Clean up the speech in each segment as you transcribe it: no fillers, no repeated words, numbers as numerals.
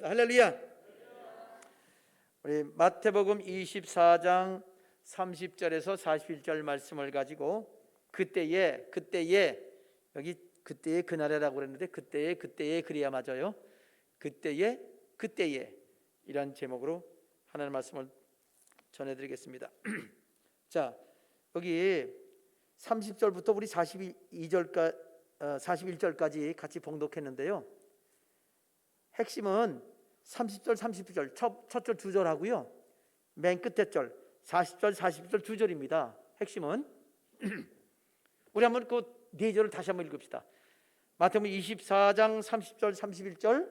할렐루야. 우리 마태복음 24장 30절에서 41절 말씀을 가지고 그때에 여기 그때의 그날이라고 그랬는데 그때에 그래야 맞아요. 그때에 이란 제목으로 하나님의 말씀을 전해드리겠습니다. 자, 여기 30절부터 우리 41절까지 같이 봉독했는데요. 핵심은 30절, 31절 첫 절 두 절 하고요. 맨 끝에 절 40절, 41절 두 절입니다. 핵심은 우리 한번 그 네 절을 다시 한번 읽읍시다. 마태복음 24장 30절, 31절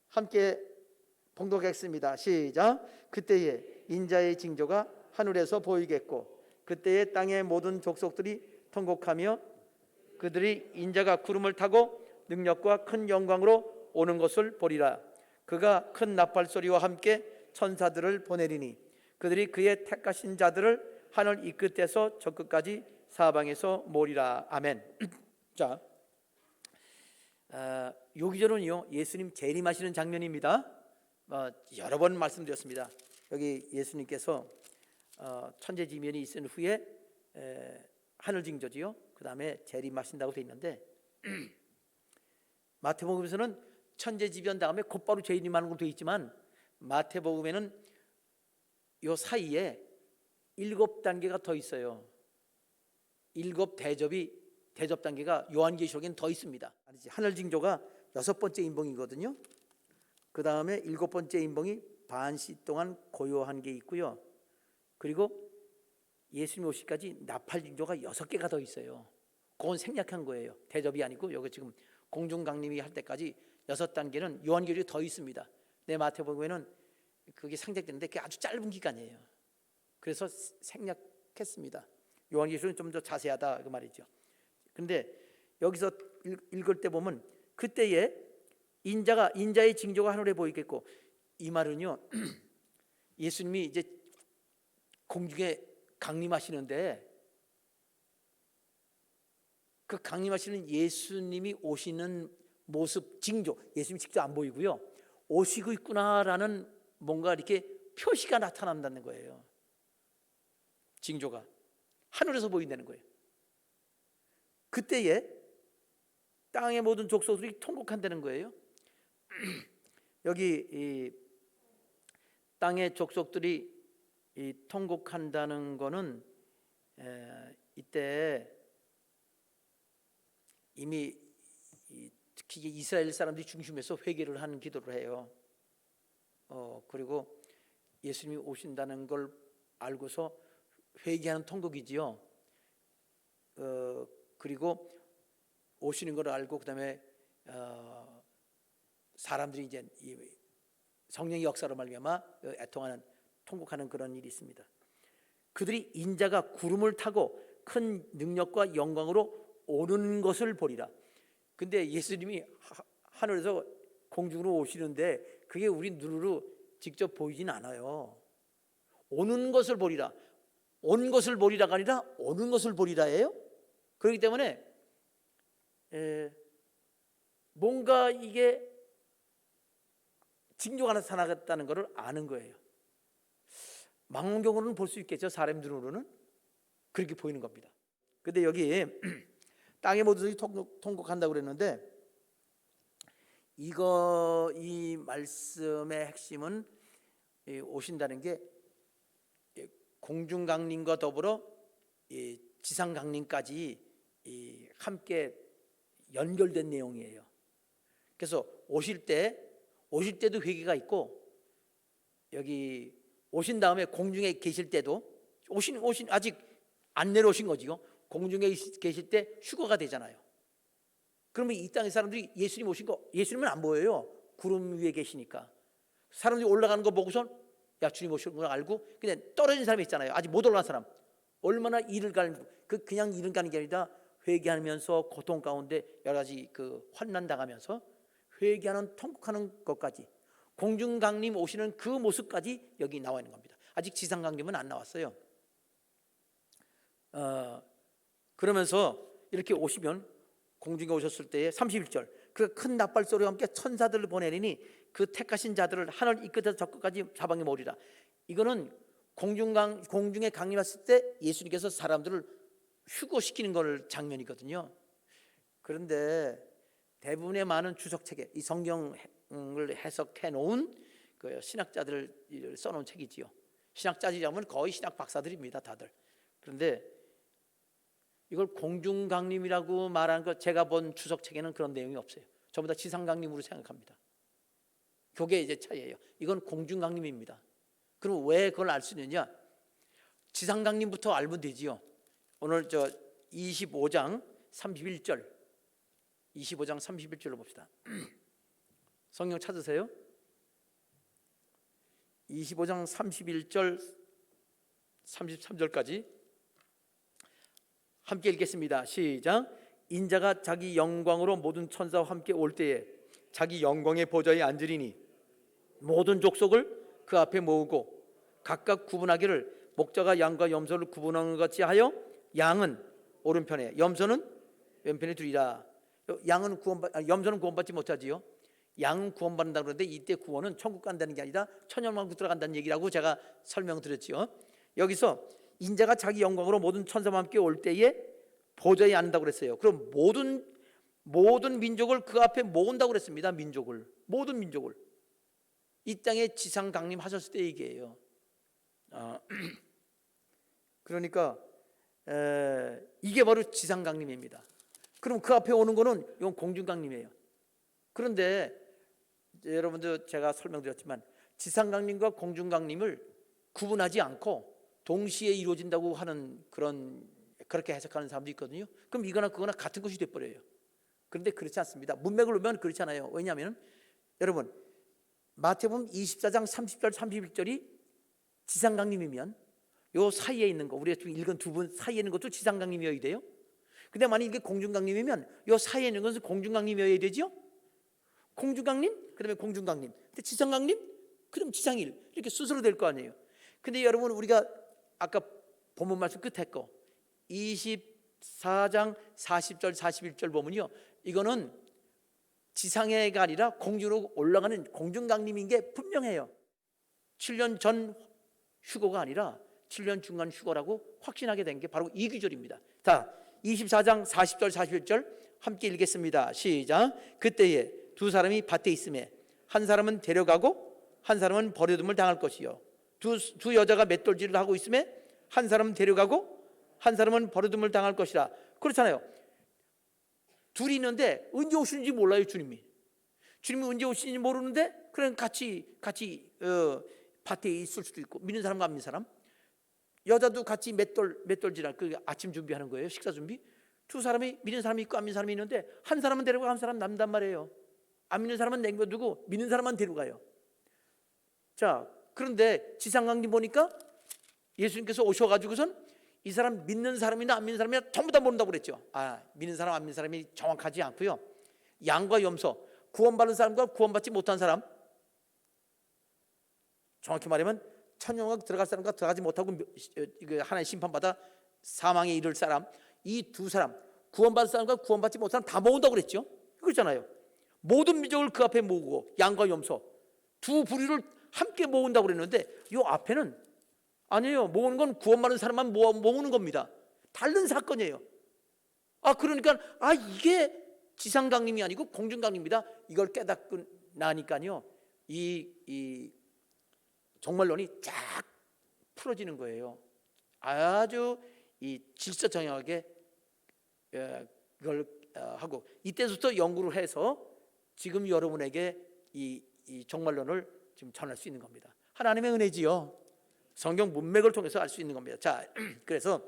함께 봉독하겠습니다. 시작. 그때에 인자의 징조가 하늘에서 보이겠고 그때에 땅의 모든 족속들이 통곡하며 그들이 인자가 구름을 타고 능력과 큰 영광으로 오는 것을 보리라. 그가 큰 나팔 소리와 함께 천사들을 보내리니 그들이 그의 택하신 자들을 하늘 이 끝에서 저 끝까지 사방에서 모으리라. 아멘. 자, 요 기절은요 예수님 재림하시는 장면입니다. 여러 번 말씀드렸습니다. 여기 예수님께서 천재지변이 있은 후에 하늘 징조지요. 그 다음에 재림하신다고 되어 있는데 마태복음에서는 천재지변 다음에 곧바로 재림하는 걸로 되어 있지만 마태복음에는 요 사이에 7단계가 더 있어요. 7 대접 단계가 요한계시록에는 더 있습니다. 하늘 징조가 6번째 인봉이거든요. 그 다음에 7번째 인봉이 반시 동안 고요한 게 있고요. 그리고 예수님 오시기까지 나팔 징조가 6개가 더 있어요. 그건 생략한 거예요. 대접이 아니고 여기 지금 공중강림이 할 때까지 6단계는 요한계시록이 더 있습니다. 내 마태복음에는 그게 상징되는데 그게 아주 짧은 기간이에요. 그래서 생략했습니다. 요한계시록은 좀 더 자세하다 그 말이죠. 그런데 여기서 읽을 때 보면 그때에 인자의 징조가 하늘에 보이겠고, 이 말은요 예수님이 이제 공중에 강림하시는데 그 강림하시는 예수님이 오시는 모습 징조, 예수님이 직접 안 보이고요 오시고 있구나라는 뭔가 이렇게 표시가 나타난다는 거예요. 징조가 하늘에서 보인다는 거예요. 그때에 땅의 모든 족속들이 통곡한다는 거예요. 여기 이 땅의 족속들이 통곡한다는 거는 이때 이미 특히 이스라엘 사람들이 중심에서 회개를 하는 기도를 해요. 그리고 예수님이 오신다는 걸 알고서 회개하는 통곡이지요. 그리고 오시는 걸 알고 그다음에 사람들이 이제 성령의 역사로 말미암아 애통하는 통곡하는 그런 일이 있습니다. 그들이 인자가 구름을 타고 큰 능력과 영광으로 오는 것을 보리라. 근데 예수님이 하늘에서 공중으로 오시는데 그게 우리 눈으로 직접 보이진 않아요. 오는 것을 보리라. 온 것을 보리라가 아니라 오는 것을 보리라예요. 그렇기 때문에 뭔가 이게 징조가 나타나겠다는 것을 아는 거예요. 망원경으로는 볼 수 있겠죠. 사람 눈으로는 그렇게 보이는 겁니다. 근데 여기 땅의 모든 통곡한다고 그랬는데 이 말씀의 핵심은 오신다는 게 공중강림과 더불어 지상강림까지 함께 연결된 내용이에요. 그래서 오실 때도 회개가 있고 여기 오신 다음에 공중에 계실 때도 오신 아직 안 내려오신 거지요. 공중에 계실 때 휴거가 되잖아요. 그러면 이 땅의 사람들이 예수님 오신 거 예수님은 안 보여요. 구름 위에 계시니까. 사람들이 올라가는 거 보고선 야 주님 오시는 걸 알고 그냥 떨어진 사람이 있잖아요. 아직 못 올라간 사람. 얼마나 일을 가는 그냥 일을 가는 게 아니라 회개하면서 고통 가운데 여러 가지 환난 당하면서 회개하는 통곡하는 것까지 공중 강림 오시는 그 모습까지 여기 나와 있는 겁니다. 아직 지상 강림은 안 나왔어요. 그러면서 이렇게 오시면 공중에 오셨을 때에 31절 그 큰 나팔 소리와 함께 천사들을 보내리니 그 택하신 자들을 하늘 이 끝에서 저 끝까지 사방에 모으리라. 이거는 공중에 강림했을 때 예수님께서 사람들을 휴거시키는 걸 장면이거든요. 그런데 대부분의 많은 주석책에 이 성경을 해석해 놓은 그 신학자들을 써놓은 책이지요. 신학자들이라면 거의 신학 박사들입니다, 다들. 그런데 이걸 공중강림이라고 말하는 것, 제가 본 주석책에는 그런 내용이 없어요. 전부 다 지상강림으로 생각합니다. 그게 이제 차이예요. 이건 공중강림입니다. 그럼 왜 그걸 알 수 있느냐? 지상강림부터 알면 되지요. 오늘 25장 31절 25장 31절로 봅시다. 성경 찾으세요. 25장 31절 33절까지 함께 읽겠습니다. 시작. 인자가 자기 영광으로 모든 천사와 함께 올 때에 자기 영광의 보좌에 앉으리니 모든 족속을 그 앞에 모으고 각각 구분하기를 목자가 양과 염소를 구분하는 것 같이 하여 양은 오른편에 염소는 왼편에 두리라. 염소는 구원받지 못하지요. 양은 구원받는다 그러는데 이때 구원은 천국 간다는 게 아니라 천년왕국 들어간다는 얘기라고 제가 설명드렸지요. 여기서 인자가 자기 영광으로 모든 천사와 함께 올 때에 보좌에 앉는다고 그랬어요. 그럼 모든 민족을 그 앞에 모은다고 그랬습니다. 모든 민족을 이 땅에 지상 강림하셨을 때 얘기예요. 그러니까 이게 바로 지상 강림입니다. 그럼 그 앞에 오는 거는 이건 공중 강림이에요. 그런데 여러분들 제가 설명드렸지만 지상 강림과 공중 강림을 구분하지 않고 동시에 이루어진다고 하는 그렇게 해석하는 사람도 있거든요. 그럼 이거나 그거나 같은 것이 돼버려요. 그런데 그렇지 않습니다. 문맥을 보면 그렇지 않아요. 왜냐하면 여러분 마태복음 24장 30절 31절이 지상 강림이면 요 사이에 있는 거, 우리가 지금 읽은 두 분 사이에 있는 것도 지상 강림이어야 돼요. 근데 만약 이게 공중 강림이면 요 사이에 있는 것은 공중 강림이어야 되죠. 공중 강림, 그다음에 공중 강림. 근데 지상 강림, 그럼 지상일 이렇게 순서로 될 거 아니에요. 근데 여러분 우리가 아까 본문 말씀 끝에 거 24장 40절 41절 보면요, 이거는 지상해가 아니라 공중으로 올라가는 공중 강림인 게 분명해요. 7년 전 휴거가 아니라 7년 중간 휴거라고 확신하게 된 게 바로 이 구절입니다. 자, 24장 40절 41절 함께 읽겠습니다. 시작. 그때에 두 사람이 밭에 있음에 한 사람은 데려가고 한 사람은 버려둠을 당할 것이요, 두 여자가 맷돌질을 하고 있음에 한 사람은 데려가고 한 사람은 버려둠을 당할 것이라. 그렇잖아요. 둘이 있는데 언제 오시는지 몰라요. 주님이 언제 오시는지 모르는데 그냥 같이 밭에 있을 수도 있고, 믿는 사람과 안 믿는 사람, 여자도 같이 맷돌질할 그 아침 준비하는 거예요. 식사 준비. 두 사람이, 믿는 사람이 있고 안 믿는 사람이 있는데 한 사람은 데려가고 한 사람은 남단 말이에요. 안 믿는 사람은 내버려두고 믿는 사람만 데려가요. 자, 그런데 지상강림 보니까 예수님께서 오셔가지고선 이 사람 믿는 사람이나 안 믿는 사람이나 전부 다 모른다고 그랬죠. 믿는 사람 안 믿는 사람이 정확하지 않고요, 양과 염소, 구원받은 사람과 구원받지 못한 사람, 정확히 말하면 천년왕국 들어갈 사람과 들어가지 못하고 하나님 심판받아 사망에 이를 사람, 이 두 사람, 구원받은 사람과 구원받지 못한 사람 다 모은다고 그랬죠. 그렇잖아요. 모든 민족을 그 앞에 모으고 양과 염소 두 부류를 함께 모은다고 그랬는데 이 앞에는 아니에요. 모으는 건 구원받은 사람만 모으는 겁니다. 다른 사건이에요. 그러니까 이게 지상 강림이 아니고 공중 강림이다. 이걸 깨닫고 나니까요, 이 종말론이 쫙 풀어지는 거예요. 아주 이 질서 정연하게 그걸 하고, 이때부터 연구를 해서 지금 여러분에게 이 종말론을 지금 전할 수 있는 겁니다. 하나님의 은혜지요. 성경 문맥을 통해서 알 수 있는 겁니다. 자, 그래서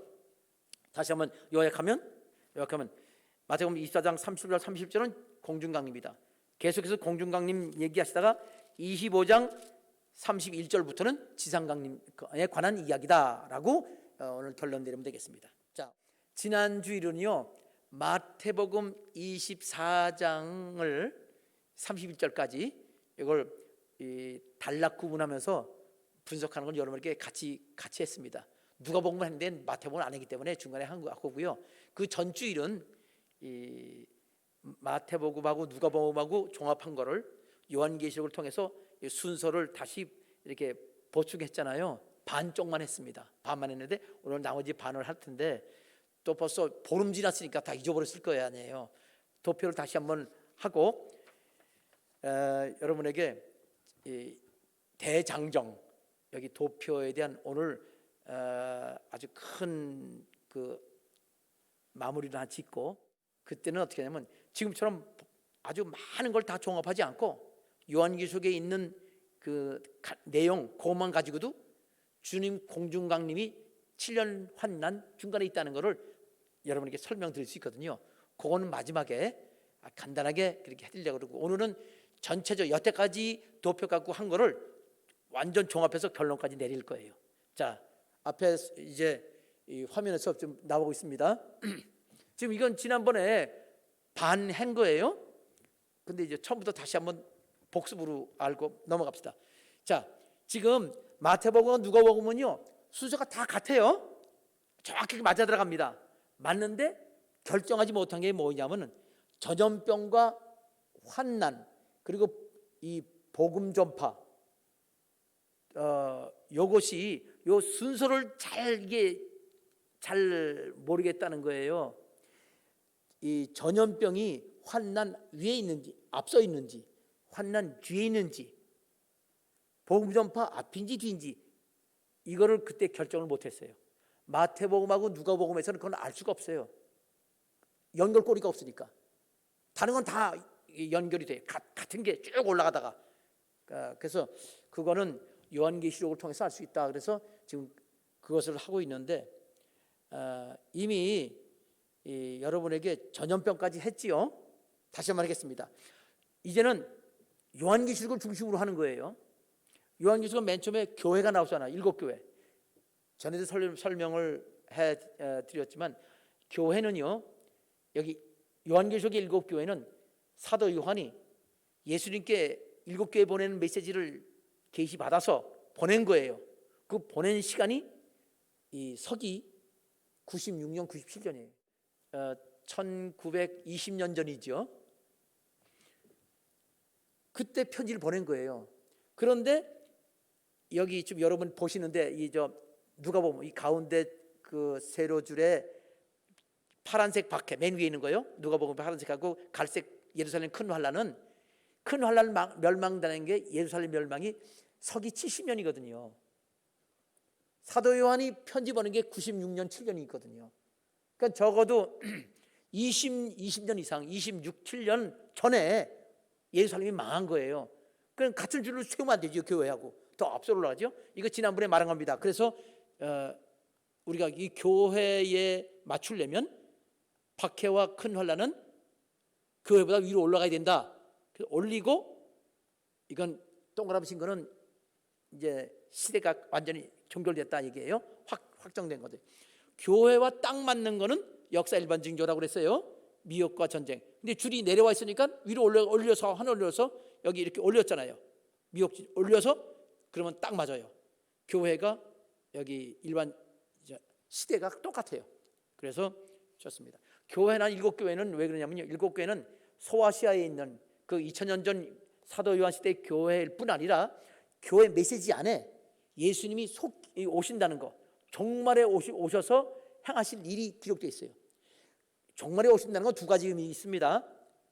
다시 한번 요약하면 마태복음 24장 30절 30절은 공중강림이다. 계속해서 공중강림 얘기하시다가 25장 31절부터는 지상강림에 관한 이야기다라고 오늘 결론 내리면 되겠습니다. 자, 지난 주일은요, 마태복음 24장을 31절까지 이걸 단락 구분하면서 분석하는 걸 여러분에게 같이 했습니다. 누가복음을 했는데 마태복음을 안 했기 때문에 중간에 한 거고요. 그 전주일은 이 마태복음하고 누가복음하고 종합한 거를 요한계시록을 통해서 이 순서를 다시 이렇게 보충했잖아요. 반 쪽만 했습니다. 반만 했는데 오늘 나머지 반을 할 텐데 또 벌써 보름 지났으니까 다 잊어버렸을 거예요, 아니에요. 도표를 다시 한번 하고 여러분에게 이 대장정, 여기 도표에 대한 오늘 아주 큰 그 마무리를 하나 짓고, 그때는 어떻게 하냐면 지금처럼 아주 많은 걸 다 종합하지 않고 요한계시록에 있는 그 내용 그것만 가지고도 주님 공중강림이 7년 환난 중간에 있다는 것을 여러분에게 설명드릴 수 있거든요. 그거는 마지막에 간단하게 그렇게 해드리려고 그러고, 오늘은 전체적 여태까지 도표 갖고 한 거를 완전 종합해서 결론까지 내릴 거예요. 자, 앞에 이제 이 화면에서 좀 나오고 있습니다. 지금 이건 지난번에 반 한 거예요. 근데 이제 처음부터 다시 한번 복습으로 알고 넘어갑시다. 자, 지금 마태복음과 누가복음은요 순서가 다 같아요. 정확하게 맞아 들어갑니다. 맞는데 결정하지 못한 게 뭐냐면은 전염병과 환난, 그리고 이 복음 전파, 요것이 요 순서를 잘 모르겠다는 거예요. 이 전염병이 환난 위에 있는지 앞서 있는지, 환난 뒤에 있는지, 복음 전파 앞인지 뒤인지 이거를 그때 결정을 못했어요. 마태복음하고 누가복음에서는 그건 알 수가 없어요. 연결고리가 없으니까. 다른 건 다 연결이 돼요. 같은 게 쭉 올라가다가. 그래서 그거는 요한계시록을 통해서 알 수 있다. 그래서 지금 그것을 하고 있는데 이미 여러분에게 전염병까지 했지요. 다시 한번 하겠습니다. 이제는 요한계시록을 중심으로 하는 거예요. 요한계시록은 맨 처음에 교회가 나오잖아. 7교회. 전에도 설명을 해드렸지만 교회는요, 여기 요한계시록의 7교회는 사도 요한이 예수님께 7교회 보내는 메시지를 계시받아서 보낸 거예요. 그 보낸 시간이 이 서기 96년, 97년이에요. 1920년 전이죠. 그때 편지를 보낸 거예요. 그런데 여기 지금 여러분 보시는데 누가 보면 이 가운데 그 세로줄에 파란색 박해 맨 위에 있는 거예요. 누가 보면 파란색하고 갈색 예루살렘 큰 환란 멸망되는 게 예루살렘 멸망이 서기 70년이거든요. 사도 요한이 편지 보낸 게 96년 7년이 있거든요. 그러니까 적어도 20년 이상 26, 7년 전에 예루살렘이 망한 거예요. 그럼 같은 줄로 세우면 안 되죠. 교회하고 더 앞서 올라가죠. 이거 지난번에 말한 겁니다. 그래서 우리가 이 교회에 맞추려면 박해와 큰 환란은 교회보다 위로 올라가야 된다. 그래서 올리고, 이건 동그라미 친 거는 이제 시대가 완전히 종결됐다 얘기예요. 확정된 거죠. 교회와 딱 맞는 거는 역사 일반 징조라고 그랬어요. 미혹과 전쟁. 근데 줄이 내려와 있으니까 위로 올려서 하나 올려서 여기 이렇게 올렸잖아요. 미혹 올려서 그러면 딱 맞아요. 교회가 여기 일반 시대가 똑같아요. 그래서 좋습니다. 교회나 7교회는 왜 그러냐면요, 7교회는 소아시아에 있는 그 2000년 전 사도 요한 시대의 교회일 뿐 아니라 교회 메시지 안에 예수님이 오신다는 거, 종말에 오셔서 행하실 일이 기록되어 있어요. 종말에 오신다는 건 두 가지 의미 있습니다.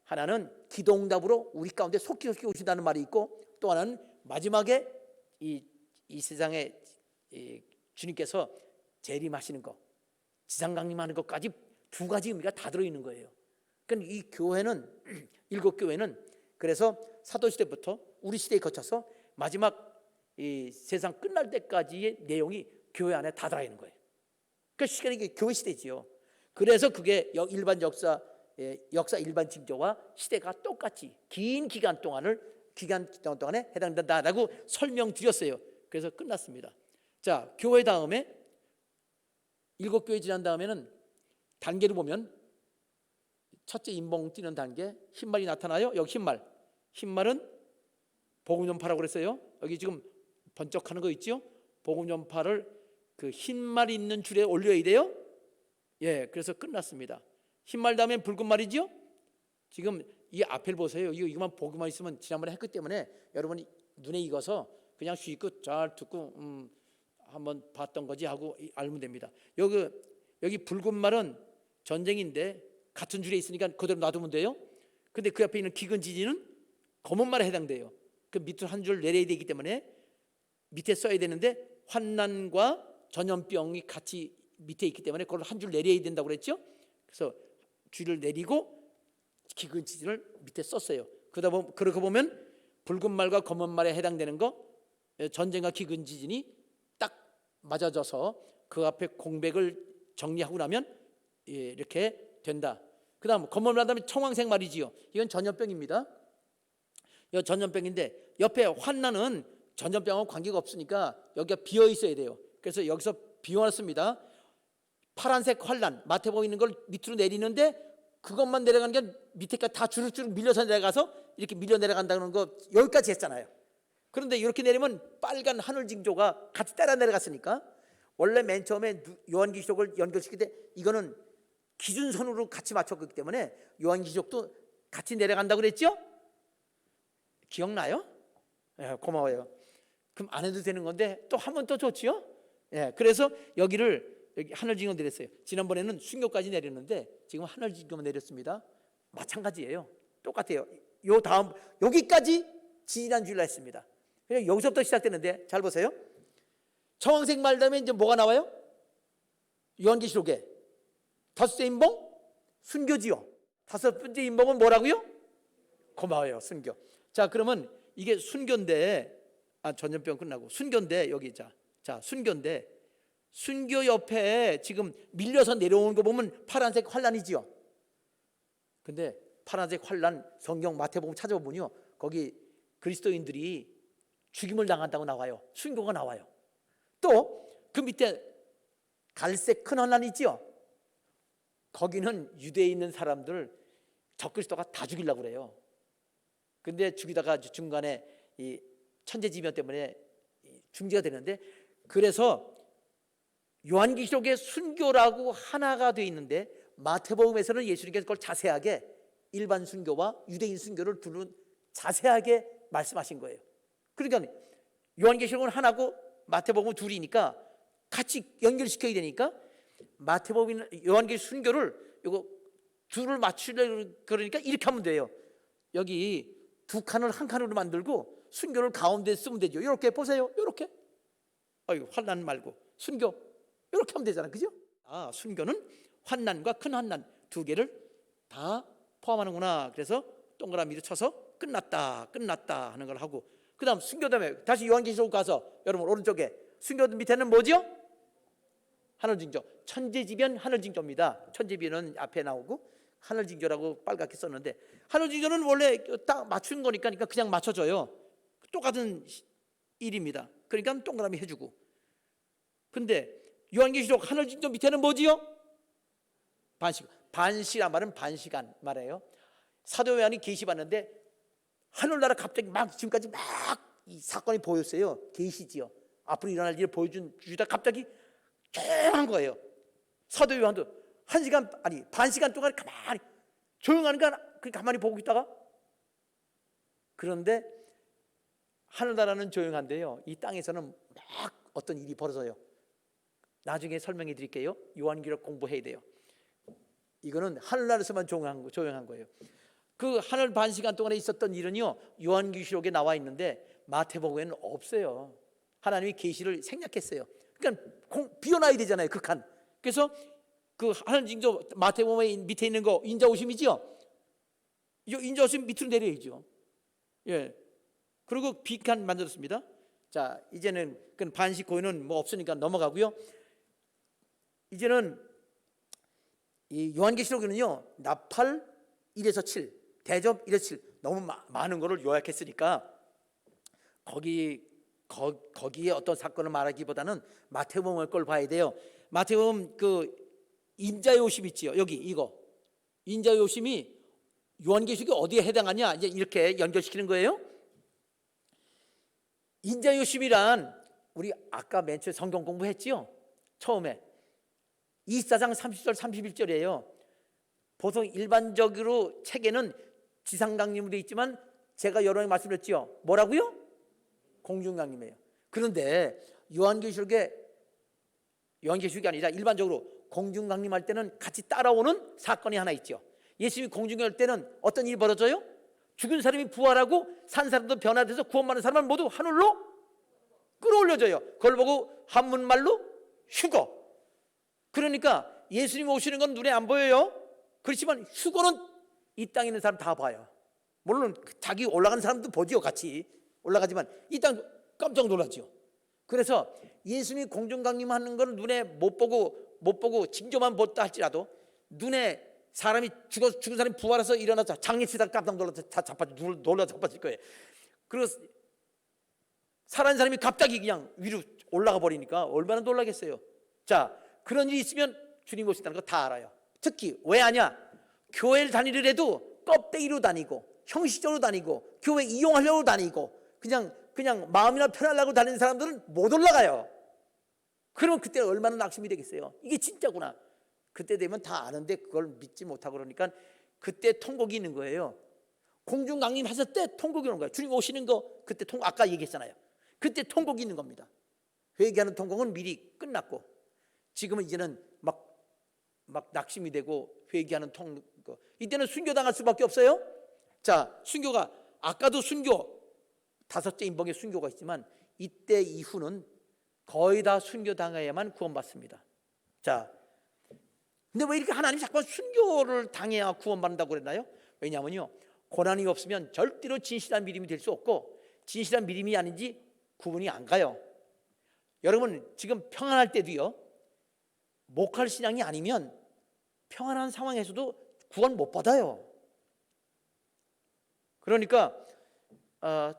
하나는 기도응답으로 우리 가운데 속히 오신다는 말이 있고, 또 하나는 마지막에 이 세상에 주님께서 재림하시는 거, 지상강림하는 것까지 두 가지 의미가 다 들어있는 거예요. 그러니까 이 교회는 7교회는 그래서 사도시대부터 우리 시대에 거쳐서 마지막 이 세상 끝날 때까지의 내용이 교회 안에 다 들어있는 거예요. 그 시간이 교회 시대지요. 그래서 그게 일반 역사 일반 징조와 시대가 똑같이 긴 기간 동안에 해당된다라고 설명드렸어요. 그래서 끝났습니다. 자, 교회 다음에 7교회 지난 다음에는 단계를 보면 첫째 인봉 뛰는 단계, 흰말이 나타나요. 여기 흰말은 복음 전파라고 그랬어요. 여기 지금 번쩍하는 거 있죠? 복음 전파를 그 흰말 있는 줄에 올려야 돼요. 예, 그래서 끝났습니다. 흰말 다음에 붉은 말이죠. 지금 이 앞을 보세요. 이거만 보고만 있으면 지난번에 했기 때문에 여러분이 눈에 익어서 그냥 쉬고 잘 듣고 한번 봤던 거지 하고 알면 됩니다. 여기 붉은 말은 전쟁인데 같은 줄에 있으니까 그대로 놔두면 돼요. 근데 그 앞에 있는 기근지진은 검은 말에 해당돼요. 그 밑으로 한 줄 내려야 되기 때문에 밑에 써야 되는데 환난과 전염병이 같이 밑에 있기 때문에 그걸 한 줄 내려야 된다고 그랬죠. 그래서 줄을 내리고 기근지진을 밑에 썼어요. 그러고 보면 붉은 말과 검은 말에 해당되는 거 전쟁과 기근지진이 딱 맞아져서 그 앞에 공백을 정리하고 나면 이렇게 된다. 그 다음 검은 말 다음에 청황색 말이지요. 이건 전염병입니다. 이거 전염병인데 옆에 환난은 전염병하고 관계가 없으니까 여기가 비어 있어야 돼요. 그래서 여기서 비워놨습니다. 파란색 환난, 마태복음 있는 걸 밑으로 내리는데 그것만 내려가는 게 밑에까지 다 주룩주룩 밀려서 내려가서 이렇게 밀려 내려간다는 거 여기까지 했잖아요. 그런데 이렇게 내리면 빨간 하늘 징조가 같이 따라 내려갔으니까 원래 맨 처음에 요한계시록을 연결시킬 때 이거는 기준선으로 같이 맞췄기 때문에 요한계시록도 같이 내려간다고 그랬죠? 기억나요? 예, 고마워요. 그럼 안 해도 되는 건데 또 하면 또 좋지요? 예, 그래서 여기 하늘 징조 내렸어요. 지난번에는 순교까지 내렸는데 지금 하늘 징조만 내렸습니다. 마찬가지예요. 똑같아요. 요 다음 여기까지 지난주일 했습니다. 그냥 여기서부터 시작되는데 잘 보세요. 청황색 말 다음에 이제 뭐가 나와요? 요한계시록에 다섯째 인봉 순교지요. 다섯 번째 인봉은 뭐라고요? 고마워요. 순교. 자, 그러면 이게 순교인데 전염병 끝나고 순교인데 여기 자 순교인데 순교 옆에 지금 밀려서 내려오는 거 보면 파란색 환란이지요. 근데 파란색 환란 성경 마태복음 찾아보면요 거기 그리스도인들이 죽임을 당한다고 나와요. 순교가 나와요. 또 그 밑에 갈색 큰 환란이 있지요. 거기는 유대에 있는 사람들 적그리스도가 다 죽이려고 그래요. 근데 죽이다가 중간에 이 천재지변 때문에 중지가 되는데 그래서 요한계시록에 순교라고 하나가 되어 있는데 마태복음에서는 예수님께서 그걸 자세하게 일반 순교와 유대인 순교를 두는 자세하게 말씀하신 거예요. 그러니까 요한계시록은 하나고 마태복음은 둘이니까 같이 연결시켜야 되니까 마태복음 요한계시록 순교를 이거 둘을 맞추려 그러니까 이렇게 하면 돼요. 여기 두 칸을 한 칸으로 만들고 순교를 가운데 쓰면 되죠. 이렇게 보세요. 이렇게 환난 말고 순교 이렇게 하면 되잖아, 그죠? 순교는 환난과 큰 환난 두 개를 다 포함하는구나. 그래서 동그라미를 쳐서 끝났다 하는 걸 하고 그 다음 순교 다음에 다시 요한계시록 가서 여러분 오른쪽에 순교 밑에는 뭐죠? 하늘징조. 천재지변 하늘징조입니다. 천재지변은 앞에 나오고 하늘징조라고 빨갛게 썼는데 하늘징조는 원래 딱 맞춘 거니까 그냥 맞춰줘요. 똑같은 일입니다. 그러니까 동그라미 해주고. 근데 요한계시록 하늘징조 밑에는 뭐지요? 반시란 말은 반시간 말이에요. 사도 요한이 계시 봤는데 하늘나라 갑자기 막 지금까지 막 이 사건이 보였어요. 계시지요. 앞으로 일어날 일을 보여주다 갑자기 조용한 거예요. 사도 요한도 반 시간 동안 가만히 조용하니까 가만히 보고 있다가 그런데 하늘나라는 조용한데요. 이 땅에서는 막 어떤 일이 벌어져요. 나중에 설명해 드릴게요. 요한계시록 공부해야 돼요. 이거는 하늘나라에서만 조용한 거예요. 그 하늘 반 시간 동안에 있었던 일은요 요한계시록에 나와 있는데 마태복음에는 없어요. 하나님이 계시를 생략했어요. 그러니까 비워놔야 되잖아요. 그 칸. 그래서 그 하늘징조 마태복음에 밑에 있는 거 인자오심이지요. 이 인자오심 밑으로 내려야죠. 예. 그리고 B칸 만들었습니다. 자, 이제는 그 반씩 고유는 뭐 없으니까 넘어가고요. 이제는 이 요한계시록에는요 나팔 1에서 7, 대접 1에서 7 너무 많은 거를 요약했으니까 거기에 어떤 사건을 말하기보다는 마태복음 걸 봐야 돼요. 마태복음 그 인자의 오심 있지요. 여기 이거 인자의 오심이 요한계시록이 어디에 해당하냐 이제 이렇게 연결시키는 거예요. 인자의 오심이란 우리 아까 맨 처음에 성경 공부했지요. 처음에 24장 30절 31절이에요. 보통 일반적으로 책에는 지상강림으로 되어 있지만 제가 여러 번 말씀드렸죠. 뭐라고요? 공중강림이에요. 그런데 요한계시록이 아니라 일반적으로 공중강림할 때는 같이 따라오는 사건이 하나 있죠. 예수님이 공중할 때는 어떤 일이 벌어져요? 죽은 사람이 부활하고 산 사람도 변화돼서 구원받는 사람은 모두 하늘로 끌어올려져요. 그걸 보고 한문말로 휴거. 그러니까 예수님 오시는 건 눈에 안 보여요. 그렇지만 휴거는 이 땅에 있는 사람 다 봐요. 물론 자기 올라간 사람도 보지요. 같이 올라가지만 이 땅 깜짝 놀라죠. 그래서 예수님이 공중강림하는 건 눈에 못 보고 징조만 봤다 할지라도 눈에 사람이 죽은 사람이 부활해서 일어나서 장례치다 깜짝 놀라서 놀라 자빠질 거예요. 그리고 살아있는 사람이 갑자기 그냥 위로 올라가 버리니까 얼마나 놀라겠어요. 자, 그런 일이 있으면 주님 오신다는 거 다 알아요. 특히 왜 아냐? 교회를 다니더라도 껍데기로 다니고 형식적으로 다니고 교회 이용하려고 다니고 그냥 마음이나 편하려고 다니는 사람들은 못 올라가요. 그럼 그때 얼마나 낙심이 되겠어요. 이게 진짜구나. 그때 되면 다 아는데 그걸 믿지 못하고 그러니까 그때 통곡이 있는 거예요. 공중강림 하실 때 통곡이 오는 거예요. 주님 오시는 거 그때 아까 얘기했잖아요. 그때 통곡이 있는 겁니다. 회개하는 통곡은 미리 끝났고 지금은 이제는 막 낙심이 되고 회개하는 통곡. 이때는 순교당할 수밖에 없어요. 자, 순교가 아까도 순교 5째 인복의 순교가 있지만 이때 이후는 거의 다 순교당해야만 구원받습니다. 자, 근데 왜 이렇게 하나님이 자꾸 순교를 당해야 구원받는다고 그랬나요? 왜냐하면요, 고난이 없으면 절대로 진실한 믿음이 될 수 없고 진실한 믿음이 아닌지 구분이 안 가요. 여러분 지금 평안할 때도요, 목할 신앙이 아니면 평안한 상황에서도 구원 못 받아요. 그러니까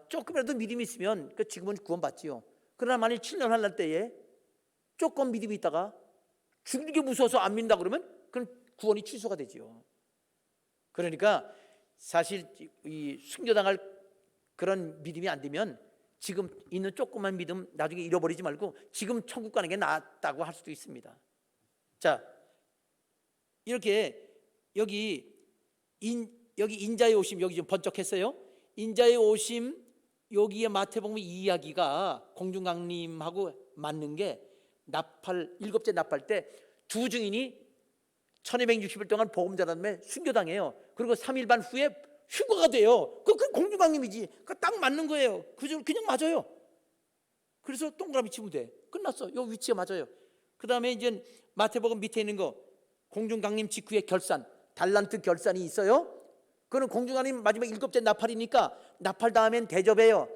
조금이라도 믿음이 있으면 지금은 구원받지요. 그러나 만일 7년 환난 때에 조금 믿음이 있다가 죽는 게 무서워서 안 믿는다 그러면 그건 구원이 취소가 되지요. 그러니까 사실 이 순교당할 그런 믿음이 안 되면 지금 있는 조그만 믿음 나중에 잃어버리지 말고 지금 천국 가는 게 낫다고 할 수도 있습니다. 자, 이렇게 여기 인자의 오심 여기 좀 번쩍했어요. 인자의 오심 여기에 마태복음 이야기가 공중강림하고 맞는 게 일곱째 나팔 때 두 증인이 1260일 동안 복음 전하며 순교당해요. 그리고 3일 반 후에 휴거가 돼요. 그 공중강림이지. 딱 맞는 거예요. 그냥 맞아요. 그래서 동그라미 치면 돼. 끝났어. 요 위치에 맞아요. 그 다음에 이제 마태복음 밑에 있는 거 공중강림 직후의 결산, 달란트 결산이 있어요. 그는 공중강림 마지막 7째 나팔이니까 나팔 다음엔 대접이에요.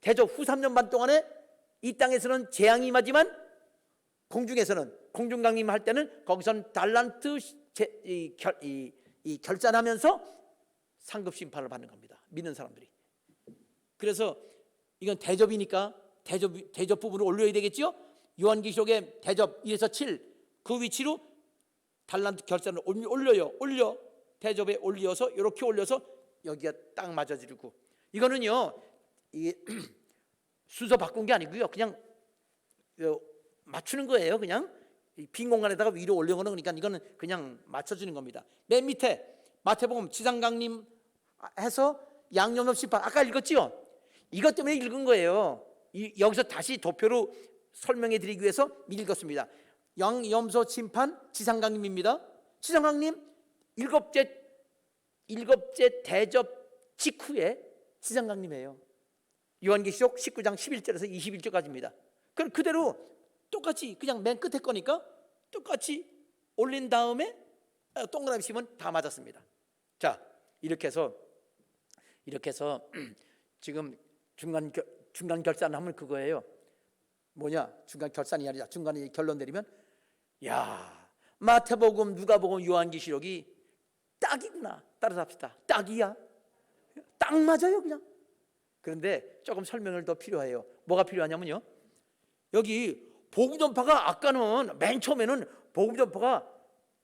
대접 후 3년 반 동안에 이 땅에서는 재앙이 임하지만 공중에서는 공중강림 할 때는 거기선 달란트 결산하면서 상급 심판을 받는 겁니다. 믿는 사람들이. 그래서 이건 대접이니까 대접 부분을 올려야 되겠죠. 요한계시록에 대접 1에서 7 그 위치로 달란트 결산을 올려 대접에 올려서 이렇게 올려서 여기가 딱 맞아지고 이거는요 이게 순서 바꾼 게 아니고요 그냥 맞추는 거예요. 그냥 빈 공간에다가 위로 올려놓는 거니까 이거는 그냥 맞춰주는 겁니다. 맨 밑에 마태복음 지상강림 해서 양념 없이 아까 읽었지요? 이것 때문에 읽은 거예요. 여기서 다시 도표로 설명해 드리기 위해서 읽었습니다. 양염소 심판 지상강림입니다. 지상강림 일곱째 대접 직후에 지상강림이에요. 요한계시록 19장 11절에서 21절까지입니다. 그럼 그대로 똑같이 그냥 맨 끝에 거니까 똑같이 올린 다음에 동그라미 치면 다 맞았습니다. 자, 이렇게 해서 지금 중간 결산하면 그거예요. 뭐냐? 중간 결산이 아니라 중간에 결론 내리면 야, 마태복음, 누가복음, 요한계시록이 딱이구나. 따라서 합시다. 딱이야. 딱 맞아요, 그냥. 그런데 조금 설명을 더 필요해요. 뭐가 필요하냐면요. 여기 복음 전파가 아까는 맨 처음에는 복음 전파가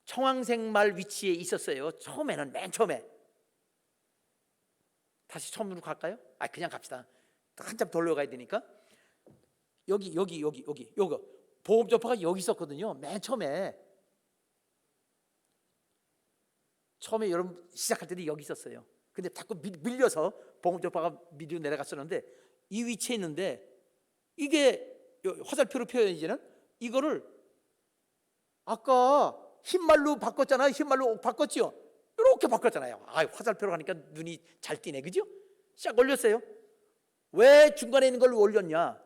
청황생말 위치에 있었어요. 처음에는 맨 처음에. 다시 처음으로 갈까요? 그냥 갑시다. 한참 돌려가야 되니까. 여기 복음 전파가 여기 있었거든요. 맨 처음에 여러분 시작할 때도 여기 있었어요. 근데 자꾸 밀려서 복음 전파가 밀려 내려갔었는데 이 위치에 있는데 이게 화살표로 표현이지는 이거를 아까 흰말로 바꿨잖아요. 흰말로 바꿨지요. 이렇게 바꿨잖아요. 화살표로 가니까 눈이 잘 띄네, 그죠? 싹 올렸어요. 왜 중간에 있는 걸 올렸냐?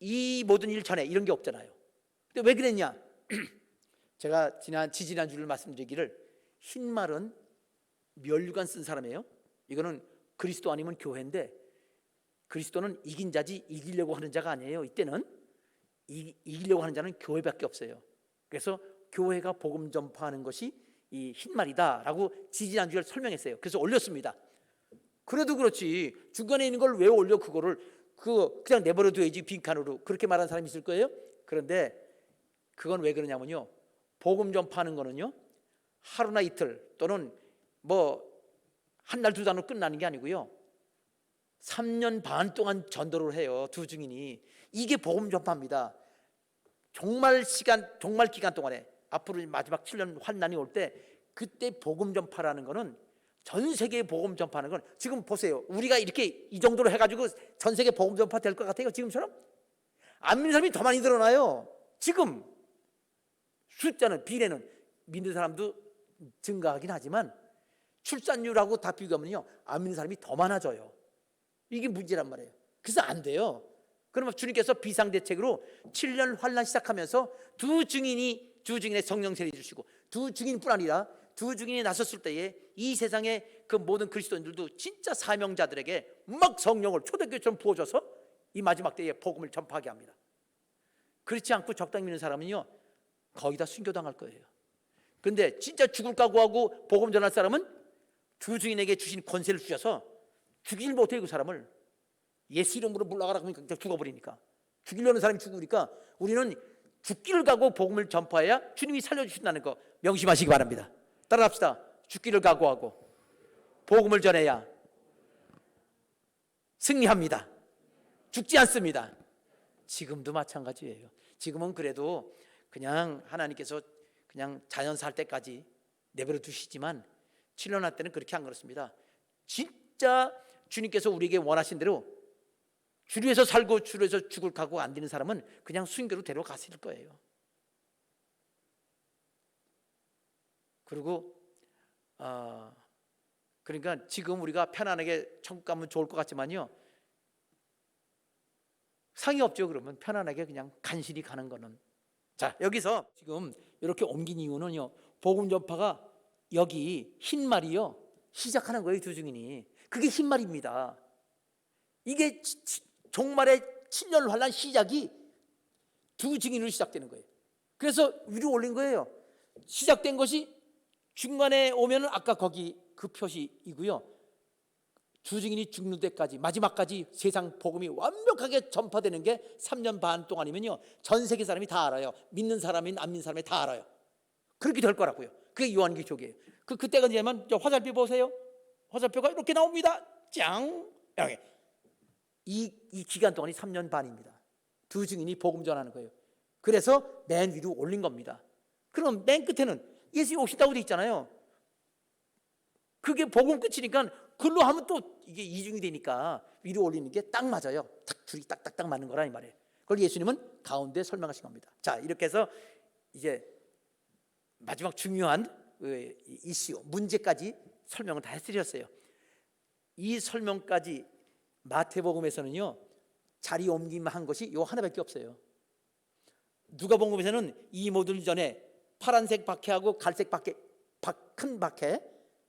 이 모든 일 전에 이런 게 없잖아요. 근데 왜 그랬냐? 제가 지지난주를 말씀드리기를 흰말은 면류관 쓴 사람이에요. 이거는 그리스도 아니면 교회인데 그리스도는 이긴 자지 이기려고 하는 자가 아니에요. 이때는 이기려고 하는 자는 교회밖에 없어요. 그래서 교회가 복음 전파하는 것이 이 흰말이다라고 지지난주에 설명했어요. 그래서 올렸습니다. 그래도 그렇지 중간에 있는 걸 왜 올려? 그거를 그냥 내버려 둬야지 빈칸으로 그렇게 말하는 사람이 있을 거예요. 그런데 그건 왜 그러냐면요, 복음 전파하는 거는요 하루나 이틀 또는 뭐 한 달 두 달로 끝나는 게 아니고요 3년 반 동안 전도를 해요. 두 증인이. 이게 복음 전파입니다. 종말 기간 동안에 앞으로 마지막 7년 환난이 올 때 그때 복음 전파라는 거는 전 세계에 복음 전파하는 건 지금 보세요. 우리가 이렇게 이 정도로 해가지고 전 세계 복음 전파 될 것 같아요. 지금처럼 안 믿는 사람이 더 많이 늘어나요. 지금 숫자는 비례는 믿는 사람도 증가하긴 하지만 출산율하고 다 비교하면요 안 믿는 사람이 더 많아져요. 이게 문제란 말이에요. 그래서 안 돼요. 그러면 주님께서 비상대책으로 7년 환난 시작하면서 두 증인의 성령 세례 주시고 두 증인뿐 아니라 두 증인이 나섰을 때에 이 세상의 그 모든 그리스도인들도 진짜 사명자들에게 막 성령을 초대교회처럼 부어줘서 이 마지막 때에 복음을 전파하게 합니다. 그렇지 않고 적당히 믿는 사람은요 거의 다 순교당할 거예요. 근데 진짜 죽을 각오하고 복음 전할 사람은 두 증인에게 주신 권세를 주셔서 죽이질 못해요. 그 사람을 예수 이름으로 물러가라 그러니까 죽어버리니까 죽이려는 사람이 죽으니까 우리는 죽기를 각오 복음을 전파해야 주님이 살려주신다는 거 명심하시기 바랍니다. 따라합시다. 죽기를 각오하고 복음을 전해야 승리합니다. 죽지 않습니다. 지금도 마찬가지예요. 지금은 그래도 그냥 하나님께서 그냥 자연 살 때까지 내버려 두시지만 7년 할 때는 그렇게 안 그렇습니다. 진짜 주님께서 우리에게 원하신 대로 주를 위해서 살고 주를 위해서 죽을 각오 안 되는 사람은 그냥 순교로 데려가실 거예요. 그리고 그러니까 지금 우리가 편안하게 천국 가면 좋을 것 같지만요 상이 없죠. 그러면 편안하게 그냥 간신히 가는 거는. 자, 여기서 지금 이렇게 옮긴 이유는요 복음 전파가 여기 흰말이요 시작하는 거예요. 두 증인이. 그게 흰말입니다. 이게 종말의 7년 환난 시작이 두 증인으로 시작되는 거예요. 그래서 위로 올린 거예요. 시작된 것이 중간에 오면은 아까 거기 그 표시이고요. 두 증인이 죽는 데까지 마지막까지 세상 복음이 완벽하게 전파되는 게 3년 반 동안이면요 전 세계 사람이 다 알아요. 믿는 사람인 안 믿는 사람이 다 알아요. 그렇게 될 거라고요. 그게 요한계시록이에요. 그때가 되면 화살표 보세요. 화살표가 이렇게 나옵니다. 짱! 이 기간 동안이 3년 반입니다. 두 증인이 복음 전하는 거예요. 그래서 맨 위로 올린 겁니다. 그럼 맨 끝에는 예수님 오신다고 돼 있잖아요. 그게 복음 끝이니까 글로 하면 또 이게 이중이 되니까 위로 올리는 게 딱 맞아요. 딱 줄이 딱딱딱 맞는 거라 이 말이에요. 그걸 예수님은 가운데 설명하신 겁니다. 자, 이렇게 해서 이제 마지막 중요한 이슈, 문제까지 설명을 다 해드렸어요. 이 설명까지 마태복음에서는요 자리 옮김한 것이 요 하나밖에 없어요. 누가복음에서는 이 모든 전에 파란색 박해하고 갈색 박해, 큰 박해,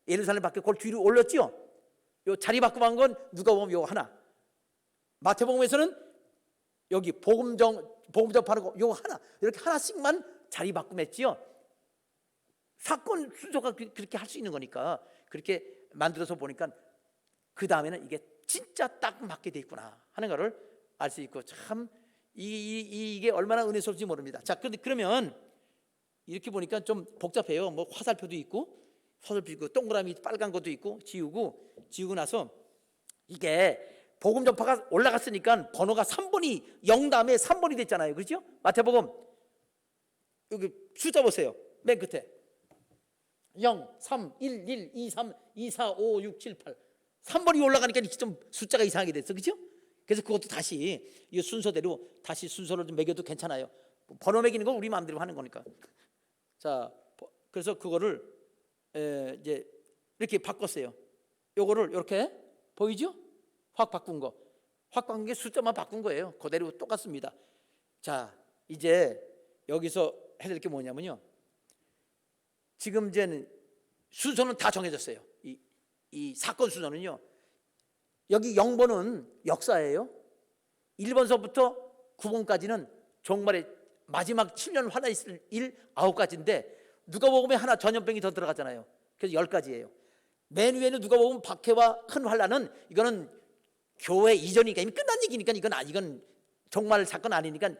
예루살렘 박해 그걸 뒤로 올렸지요. 요 자리 바꾸만 건 누가복음 요 하나. 마태복음에서는 여기 복음 접하는 거 요 하나. 이렇게 하나씩만 자리 바꿈했지요. 사건 순서가 그렇게 할 수 있는 거니까 그렇게 만들어서 보니까 그 다음에는 이게 진짜 딱 맞게 돼 있구나 하는 거를 알 수 있고 참 이게 얼마나 은혜스러운지 모릅니다. 자, 그러면 이렇게 보니까 좀 복잡해요. 뭐 화살표도 있고 동그라미 빨간 것도 있고 지우고 나서 이게 복음 전파가 올라갔으니까 번호가 3번이 0 다음에 3번이 됐잖아요. 그렇죠? 마태복음 여기 숫자 보세요. 맨 끝에 0, 3, 1, 1, 2, 3, 2, 4, 5, 6, 7, 8 3번이 올라가니까 좀 숫자가 이상하게 됐어. 그죠? 그래서 그것도 다시 이 순서대로 다시 순서를 좀 매겨도 괜찮아요. 번호 매기는 건 우리 마음대로 하는 거니까. 자, 그래서 그거를 이제 이렇게 바꿨어요. 요거를 이렇게 보이죠? 확 바꾼 거. 확 바꾼 게 숫자만 바꾼 거예요. 그대로 똑같습니다. 자, 이제 여기서 해야 될 게 뭐냐면요. 지금 이제는 순서는 다 정해졌어요. 이 사건 순서는요. 여기 0번은 역사예요. 1번서부터 9번까지는 종말의 마지막 7년 환나 있을 일 9가지인데 누가복음에 하나 전염병이 더 들어갔잖아요. 그래서 10가지예요. 맨 위에는 누가복음 박해와 큰 환난은 이거는 교회 이전이니까 이미 끝난 얘기니까 이건 종말 사건 아니니까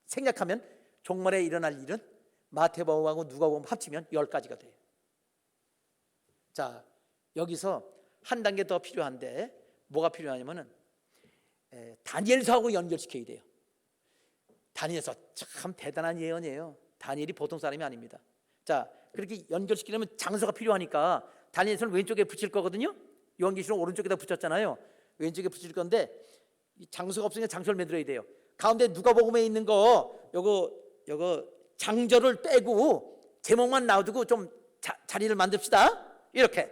생략하면 종말에 일어날 일은 마태복음하고 누가복음 합치면 10가지가 돼요. 자, 여기서 한 단계 더 필요한데 뭐가 필요하냐면은 다니엘서하고 연결시켜야 돼요. 다니엘서 참 대단한 예언이에요. 다니엘이 보통 사람이 아닙니다. 자, 그렇게 연결시키려면 장소가 필요하니까 다니엘서는 왼쪽에 붙일 거거든요. 요한계시록 오른쪽에다 붙였잖아요. 왼쪽에 붙일 건데 장소가 없으니까 장소를 만들어야 돼요. 가운데 누가복음에 있는 거 요거 장절을 빼고 제목만 놔두고 좀 자리를 만듭시다. 이렇게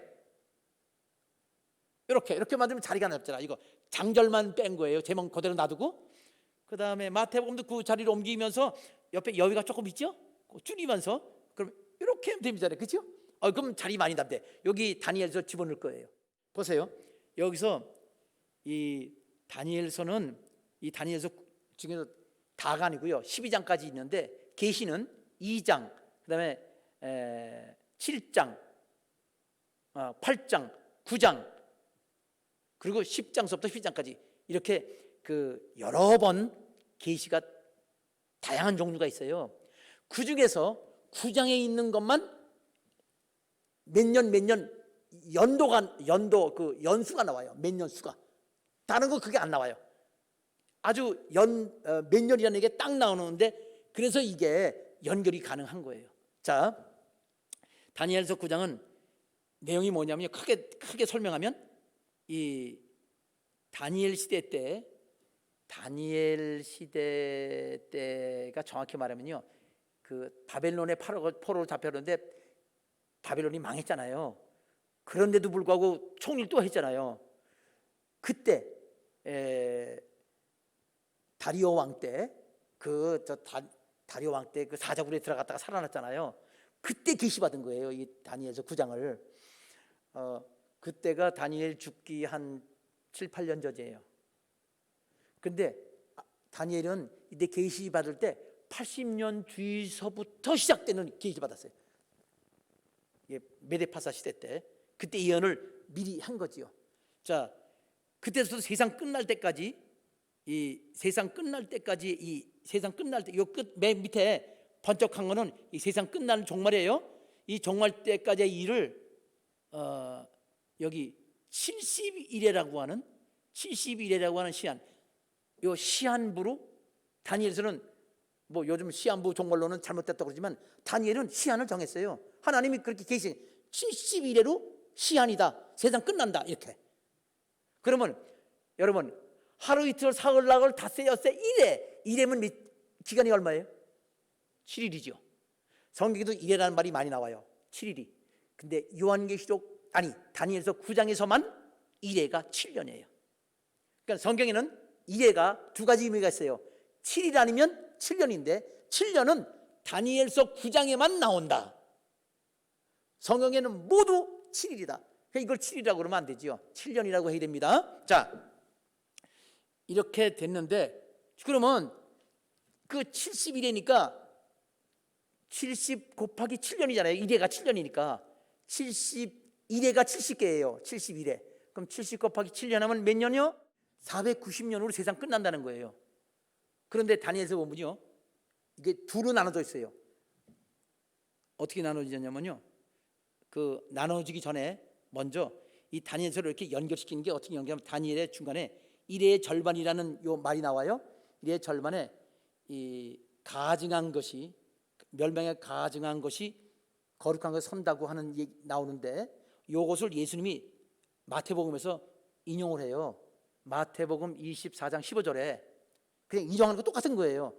만들면 자리가 넓잖아. 이거 장절만 뺀 거예요. 제목 그대로 놔두고. 그 다음에 마태복음도 그 자리를 옮기면서 옆에 여기가 조금 있죠? 줄이면서 그럼 이렇게 하면 됩니다. 그렇죠? 그럼 자리 많이 남대. 여기 다니엘서 집어넣을 거예요. 보세요. 여기서 이 다니엘서는 이 다니엘서 중에서 다가 아니고요. 12장까지 있는데 계시는 2장, 그다음에 7장, 8장, 9장, 그리고 10장서부터 12장까지 이렇게 그 여러 번 계시가 다양한 종류가 있어요. 그 중에서 9장에 있는 것만 몇 년 연도 그 연수가 나와요. 몇 년 수가. 다른 거 그게 안 나와요. 아주 몇 년이라는 게 딱 나오는데 그래서 이게 연결이 가능한 거예요. 자, 다니엘서 9장은 내용이 뭐냐면요. 크게 설명하면 이 다니엘 시대 때가 정확히 말하면요. 그 바벨론의 포로로 잡혀졌는데 바벨론이 망했잖아요. 그런데도 불구하고 총리를 또 했잖아요. 그때 다리오 왕 때 다리오 왕 때 그 사자굴에 들어갔다가 살아났잖아요. 그때 계시받은 거예요. 이 다니엘서 9장을. 그때가 다니엘 죽기 한 7, 8년 전이에요. 근데 다니엘은 이때 계시받을 때 80년 뒤서부터 시작되는 계시받았어요. 메데파사 시대 때 그때 예언을 미리 한 거지요. 자, 그때부터 세상 끝날 때까지 이 세상 끝날 때 요 끝 맨 밑에 번쩍한 거는 이 세상 끝나는 종말이에요. 이 종말 때까지의 일을 여기 70일이라고 하는 시한, 요 시한부로 다니엘서는 뭐 요즘 시한부 종말론은 잘못됐다고 그러지만 다니엘은 시한을 정했어요. 하나님이 그렇게 계신 70일에로 시한이다. 세상 끝난다. 이렇게. 그러면 여러분 하루 이틀 사흘 나흘 닷새 엿새 1회면 기간이 얼마예요? 7일이죠. 성경에도 1회라는 말이 많이 나와요. 7일이. 근데 다니엘서 9장에서만 1회가 7년이에요. 그러니까 성경에는 1회가 두 가지 의미가 있어요. 7일 아니면 7년인데 7년은 다니엘서 9장에만 나온다. 성경에는 모두 7일이다. 그러니까 이걸 7일이라고 그러면 안 되죠. 7년이라고 해야 됩니다. 자, 이렇게 됐는데 그러면 그 70일이니까 70 곱하기 7년이잖아요. 1회가 7년이니까 1회가 70개예요. 71회. 그럼 70 곱하기 7년 하면 몇 년이요? 490년으로 세상 끝난다는 거예요. 그런데 다니엘서 보면요, 이게 둘로 나눠져 있어요. 어떻게 나눠지냐면요, 그 나눠지기 전에 먼저 이 다니엘서를 이렇게 연결시키는 게 어떻게 연결하면 다니엘의 중간에 1회의 절반이라는 요 말이 나와요. 1회의 절반에 이 가증한 것이 멸망에 가증한 것이 거룩한 것에 선다고 하는 얘기 나오는데 이것을 예수님이 마태복음에서 인용을 해요. 마태복음 24장 15절에 그냥 인용하는 거 똑같은 거예요.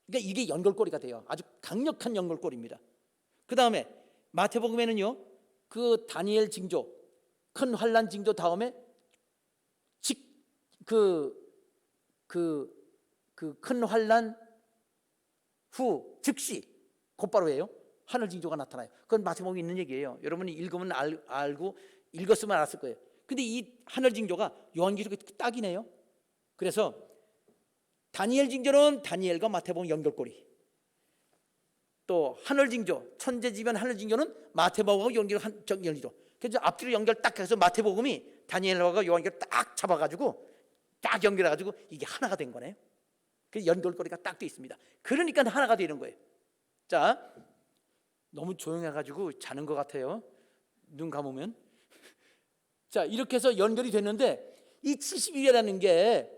그러니까 이게 연결고리가 돼요. 아주 강력한 연결고리입니다. 그 다음에 마태복음에는요, 그 다니엘 징조, 큰 환난 징조 다음에 큰 환난 후 즉시 곧바로 해요. 하늘 징조가 나타나요. 그건 마태복음에 있는 얘기예요. 여러분이 읽으면 알고 읽었으면 알았을 거예요. 근데 이 하늘 징조가 요한계시록에 딱이네요. 그래서 다니엘 징조는 다니엘과 마태복음 연결고리, 또 하늘 징조, 천재지변 하늘 징조는 마태복음하고 연결죠. 그래서 앞뒤로 연결 딱 해서 마태복음이 다니엘과 요한계시록 딱 잡아가지고 딱 연결해가지고 이게 하나가 된 거네요. 그 연결고리가 딱 돼 있습니다. 그러니까 하나가 되는 거예요. 자, 너무 조용해가지고 자는 것 같아요. 눈 감으면. 자, 이렇게 해서 연결이 됐는데 이 70일이라는 게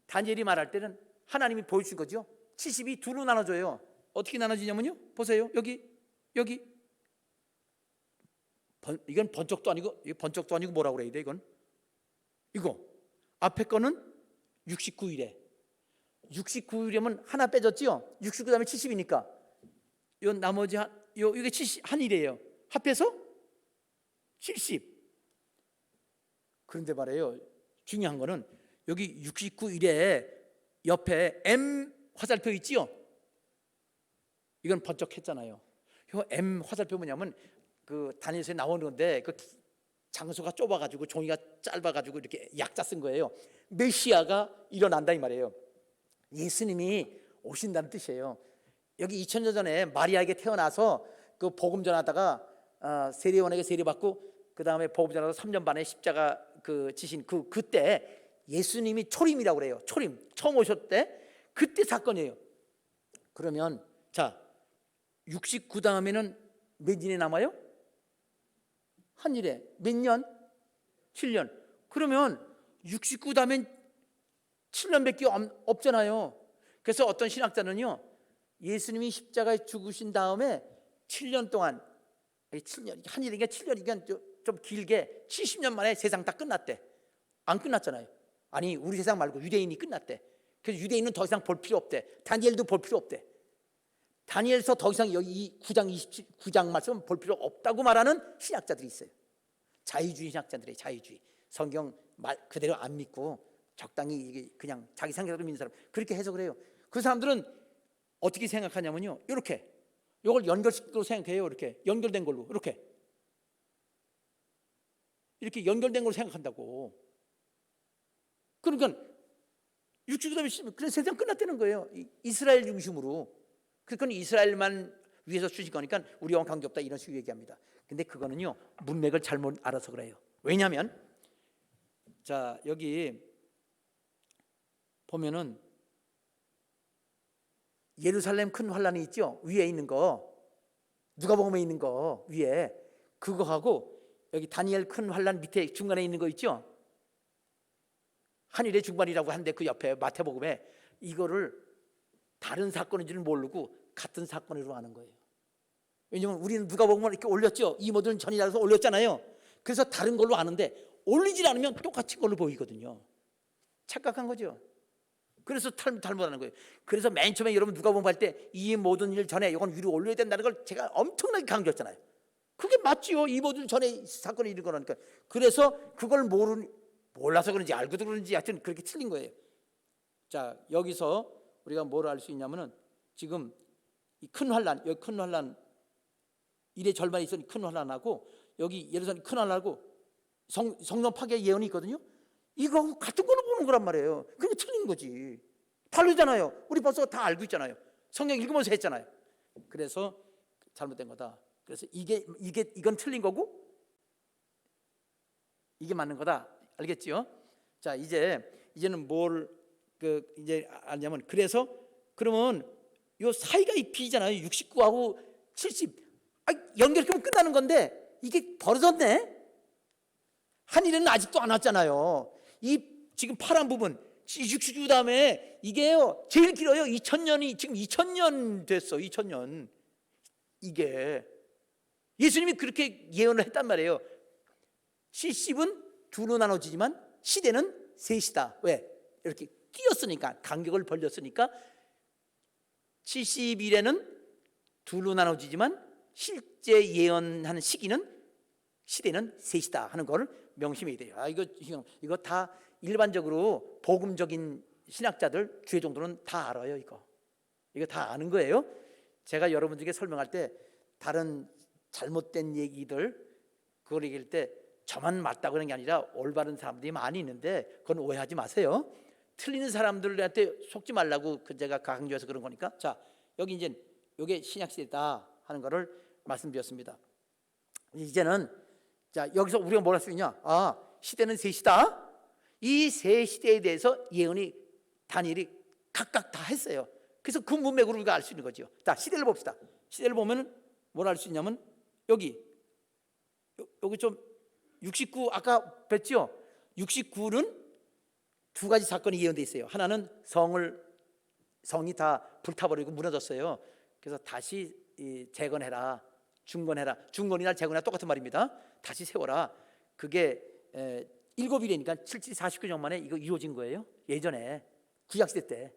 다니엘이 말할 때는 하나님이 보여준 거죠. 70이 두로 나눠져요. 어떻게 나눠지냐면요, 보세요. 여기 이건 번쩍도 아니고 뭐라고 그래야 돼? 이거 앞에 거는 69일에 69일이면 하나 빼졌죠. 69 다음에 70이니까 요 나머지 이게 70 한일이에요. 합해서 70. 그런데 말이에요, 중요한 거는 여기 69일에 옆에 M 화살표 있지요. 이건 번쩍했잖아요. 이 M 화살표 뭐냐면 그 다니엘서에 나오는 건데 그 장소가 좁아가지고 종이가 짧아가지고 이렇게 약자 쓴 거예요. 메시아가 일어난다 이 말이에요. 예수님이 오신다는 뜻이에요. 여기 2000년 전에 마리아에게 태어나서 그 복음 전하다가 세례요한에게 세례받고 그 다음에 복음 전하다 3년 반에 십자가 지신 그때 예수님이 초림이라고 그래요. 초림 처음 오셨대. 그때 사건이에요. 그러면 자, 69 다음에는 몇 년이 남아요? 한 일에 몇 년? 7년. 그러면 69 다음엔 7년밖에 없잖아요. 그래서 어떤 신학자는요, 예수님이 십자가에 죽으신 다음에 7년 동안 7년 한 일이니까 7년이니까 좀 길게 70년 만에 세상 다 끝났대. 안 끝났잖아요. 아니, 우리 세상 말고 유대인이 끝났대. 그래서 유대인은 더 이상 볼 필요 없대. 다니엘도 볼 필요 없대. 다니엘서 더 이상 여기 9장 29장 말씀 볼 필요 없다고 말하는 신학자들이 있어요. 자유주의 신학자들이에요. 자유주의. 성경 말 그대로 안 믿고 적당히 이게 그냥 자기 생각으로 믿는 사람, 그렇게 해석을 해요. 그 사람들은 어떻게 생각하냐면요, 이렇게 이걸 연결식으로 생각해요. 이렇게 연결된 걸로 이렇게 연결된 걸로 생각한다고. 그러니까 69년 그래서 세상 끝났다는 거예요. 이스라엘 중심으로. 그건 이스라엘만 위해서 주신 거니까 우리와 관계없다 이런 식으로 얘기합니다. 근데 그거는요, 문맥을 잘못 알아서 그래요. 왜냐하면 자, 여기 보면은 예루살렘 큰 환란이 있죠. 위에 있는 거, 누가복음에 있는 거 위에 그거하고 여기 다니엘 큰 환란 밑에 중간에 있는 거 있죠. 한일의 중반이라고 하는데 그 옆에 마태복음에 이거를 다른 사건인 줄 모르고 같은 사건으로 아는 거예요. 왜냐하면 우리는 누가복음을 이렇게 올렸죠. 이모들은 전이라서 올렸잖아요. 그래서 다른 걸로 아는데 올리질 않으면 똑같은 걸로 보이거든요. 착각한 거죠. 그래서 탈못하는 거예요. 그래서 맨 처음에 여러분 누가복음 할 때 이 모든 일 전에 이건 위로 올려야 된다는 걸 제가 엄청나게 강조했잖아요. 그게 맞지요. 이 모든 전에 사건이 일어난 거니까. 그래서 그걸 몰라서 그런지 알고도 그런지 하여튼 그렇게 틀린 거예요. 자, 여기서 우리가 뭘 알 수 있냐면은 지금 이 큰 환란, 여기 큰 환란 일의 절반이 있으니 큰 환란하고 여기 예루살렘 큰 환란하고 성전 파괴 예언이 있거든요. 이거 같은 걸로 보는 거란 말이에요. 그게 틀린 거지. 다르잖아요. 우리 벌써 다 알고 있잖아요. 성경 읽으면서 했잖아요. 그래서 잘못된 거다. 그래서 이건 틀린 거고 이게 맞는 거다. 알겠지요? 자, 이제는 뭘 이제 알냐면, 그래서 그러면 요 사이가 이 비잖아요. 69하고 70. 연결하면 끝나는 건데 이게 벌어졌네. 한일에는 아직도 안 왔잖아요. 이 지금 파란 부분 69 다음에 이게요 제일 길어요. 2000년이 지금 2000년 됐어. 2000년. 이게 예수님이 그렇게 예언을 했단 말이에요. 70은 두로 나눠지지만 시대는 셋이다. 왜? 이렇게 끼었으니까, 간격을 벌렸으니까 70일에는 둘로 나눠지지만 실제 예언하는 시대는 셋이다 하는 걸 명심해야 돼요. 이거 다 일반적으로 복음적인 신학자들 주의 정도는 다 알아요. 이거 다 아는 거예요. 제가 여러분들에게 설명할 때 다른 잘못된 얘기들 그걸 얘기할 때 저만 맞다 그런 게 아니라 올바른 사람들이 많이 있는데 그건 오해하지 마세요. 틀리는 사람들한테 속지 말라고 제가 강조해서 그런 거니까. 자, 여기 이제 이게 신약 시대다 하는 거를 말씀드렸습니다. 이제는 자, 여기서 우리가 뭘 할 수 있냐? 시대는 셋이다. 이 세 시대에 대해서 예언이 다니엘이 각각 다 했어요. 그래서 그 문맥으로 우리가 알 수 있는 거죠. 자, 시대를 봅시다. 시대를 보면은 뭘 알 수 있냐면 여기 좀 69 아까 뵀죠? 69는 두 가지 사건이 예언돼 있어요. 하나는 성이 다 불타버리고 무너졌어요. 그래서 다시 재건해라, 중건해라. 중건이나 재건이나 똑같은 말입니다. 다시 세워라. 그게 7일이니까 7, 49년 만에 이거 이루어진 거예요. 예전에 구약 시대 때.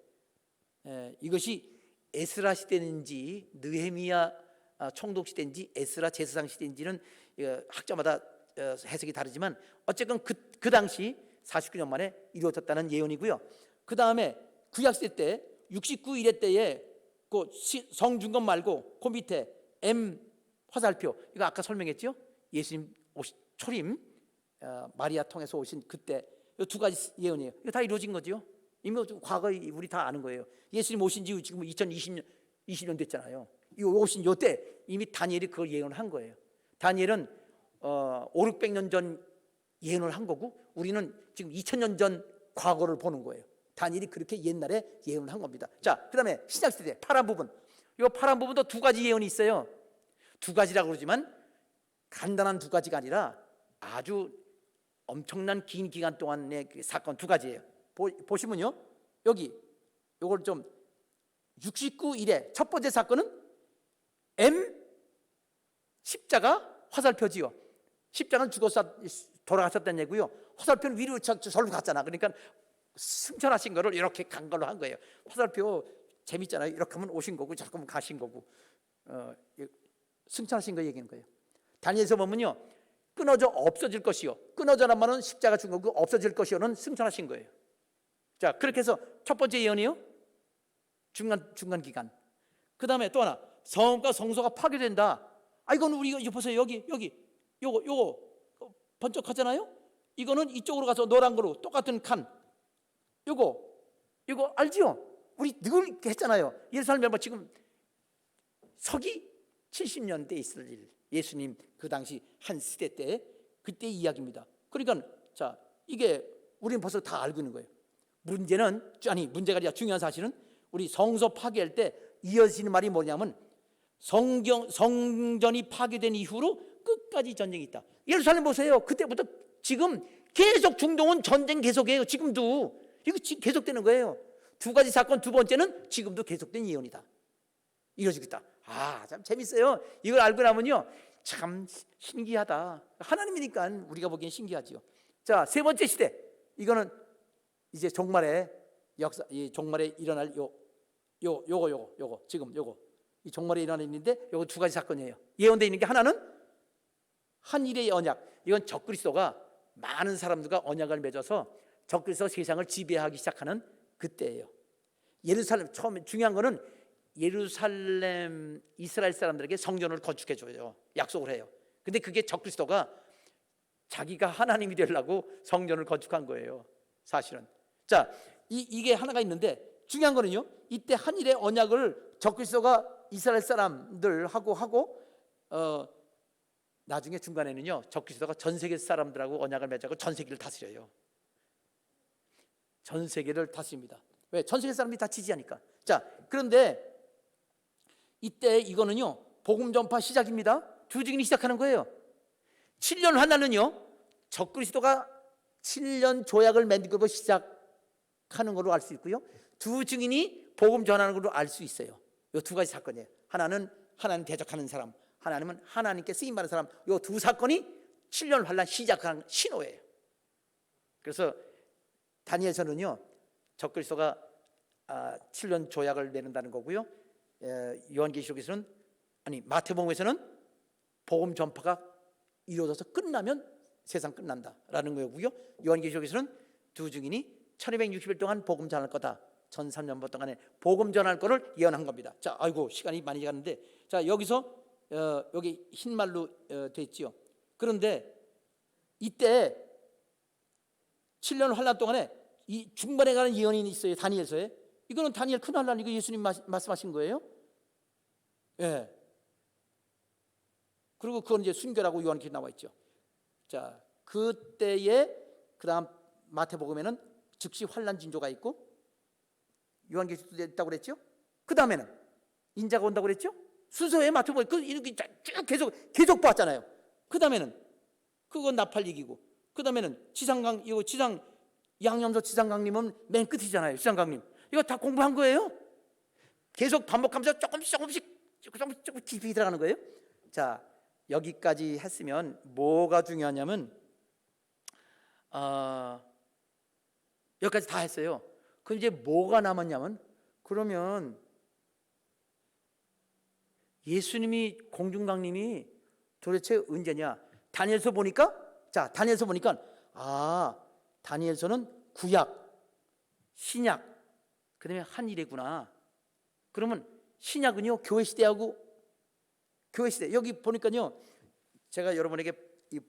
이것이 에스라 시대인지 느헤미야 총독 시대인지 에스라 제사장 시대인지는 학자마다 해석이 다르지만 어쨌건 그 당시 49년 만에 이루어졌다는 예언이고요. 그 다음에 구약 시대 때 69일의 때에 그 성중건 말고 그 밑에 M 화살표, 이거 아까 설명했죠. 예수님 초림 마리아 통해서 오신 그때 이 두 가지 예언이에요. 이거 다 이루어진 거죠. 이미 과거 우리 다 아는 거예요. 예수님 오신 지 지금 2020년 됐잖아요. 이 오신 요때 이미 다니엘이 그걸 예언한 거예요. 다니엘은 500~600년 전 예언을 한 거고 우리는 지금 2000년 전 과거를 보는 거예요. 다니엘이 그렇게 옛날에 예언을 한 겁니다. 자, 그 다음에 신약시대 파란 부분. 이 파란 부분도 두 가지 예언이 있어요. 두 가지라고 그러지만 간단한 두 가지가 아니라 아주 엄청난 긴 기간 동안의 그 사건 두 가지예요. 보시면요, 여기 요걸 좀 69일의 첫 번째 사건은 M 십자가 화살표지요. 십자가는 죽어서 돌아가셨다는 얘기고요. 화살표는 위로 절로 갔잖아. 그러니까 승천하신 거를 이렇게 간 걸로 한 거예요. 화살표 재밌잖아요. 이렇게 하면 오신 거고 저렇게 하면 가신 거고 승천하신 거 얘기하는 거예요. 다니엘서 보면요, 끊어져 없어질 것이요. 끊어져란 말은 십자가 죽은 거고 없어질 것이요는 승천하신 거예요. 자, 그렇게 해서 첫 번째 예언이요. 중간 기간. 그 다음에 또 하나, 성과 성소가 파괴된다. 이건 우리 이거 보세요. 여기 요거 번쩍하잖아요. 이거는 이쪽으로 가서 노란 거로 똑같은 칸. 요거 알지요? 우리 늘 했잖아요. 예루살렘 지금 서기 70년대 있을 일. 예수님 그 당시 한 시대 때 그때 이야기입니다. 그러니까 자, 이게 우리는 벌써 다 알고 있는 거예요. 문제가 아니라 중요한 사실은 우리 성소 파괴할 때 이어지는 말이 뭐냐면 성전이 파괴된 이후로 끝까지 전쟁이 있다. 예루살렘 보세요. 그때부터 지금 계속 중동은 전쟁 계속해요. 지금도 이거 계속되는 거예요. 두 가지 사건 두 번째는 지금도 계속된 예언이다. 이루어지겠다. 참 재밌어요. 이걸 알고 나면요, 참 신기하다. 하나님이니까 우리가 보기엔 신기하지요. 자, 세 번째 시대. 이거는 이제 종말에 역사, 이 종말에 일어날 요거 지금 이 종말에 일어날 일인데 요거 두 가지 사건이에요. 예언되어 있는 게 하나는 한일의 언약. 이건 적그리스도가 많은 사람들과 언약을 맺어서 적그리스도 세상을 지배하기 시작하는 그때예요. 예루살렘 처음에 중요한 거는 예루살렘 이스라엘 사람들에게 성전을 건축해 줘요. 약속을 해요. 근데 그게 적그리스도가 자기가 하나님이 되려고 성전을 건축한 거예요. 사실은. 자, 이게 하나가 있는데 중요한 거는요, 이때 한일의 언약을 적그리스도가 이스라엘 사람들하고 하고 나중에 중간에는요, 적그리스도가 전 세계 사람들하고 언약을 맺고 전 세계를 다스려요. 전 세계를 다스립니다. 왜? 전 세계 사람들이 다 지지하니까. 자, 그런데 이때 이거는요, 복음 전파 시작입니다. 두 증인이 시작하는 거예요. 7년 하나는요, 적그리스도가 7년 조약을 맺고 시작하는 걸로 알 수 있고요, 두 증인이 복음 전하는 걸로 알 수 있어요. 이 두 가지 사건이에요. 하나는 하나님 대적하는 사람, 하나님은 하나님께 쓰임받은 사람, 요 두 사건이 7년 환란 시작한 신호예요. 그래서 다니엘서는요, 적그리스도가 7년 조약을 내린다는 거고요. 요한계시록에서는, 아니 마태복음에서는 복음 전파가 이루어져서 끝나면 세상 끝난다라는 거고요. 요한계시록에서는 두 증인이 1260일 동안 복음 전할 거다. 1300년 동안에 복음 전할 거를 예언한 겁니다. 자, 아이고 시간이 많이 가는데, 자 여기서 여기 흰말로 돼 있지요. 그런데 이때 7년 환란 동안에 이 중반에 가는 예언이 있어요. 다니엘서에. 이거는 다니엘 큰 환란, 이거 예수님 말씀하신 거예요. 예. 그리고 그건 이제 순교라고 요한계시록에 나와 있죠. 자, 그때에 그다음 마태복음에는 즉시 환란 징조가 있고, 요한계시록도 있다고 그랬죠. 그 다음에는 인자가 온다고 그랬죠. 순서에 마태복음 이렇게 쭉 계속 봤잖아요. 그 다음에는 그거 나팔 얘기고, 그 다음에는 지상강, 이거 지상 양념소 지상강림은 맨 끝이잖아요. 지상강림 이거 다 공부한 거예요. 계속 반복하면서 조금씩 깊이 들어가는 거예요. 자, 여기까지 했으면 뭐가 중요하냐면, 여기까지 다 했어요. 그럼 이제 뭐가 남았냐면, 그러면 예수님이 공중강림이 도대체 언제냐? 다니엘서 보니까, 자 다니엘서 보니까 다니엘서는 구약, 신약, 그다음에 한일이구나. 그러면 신약은요 교회 시대하고, 교회 시대 여기 보니까요, 제가 여러분에게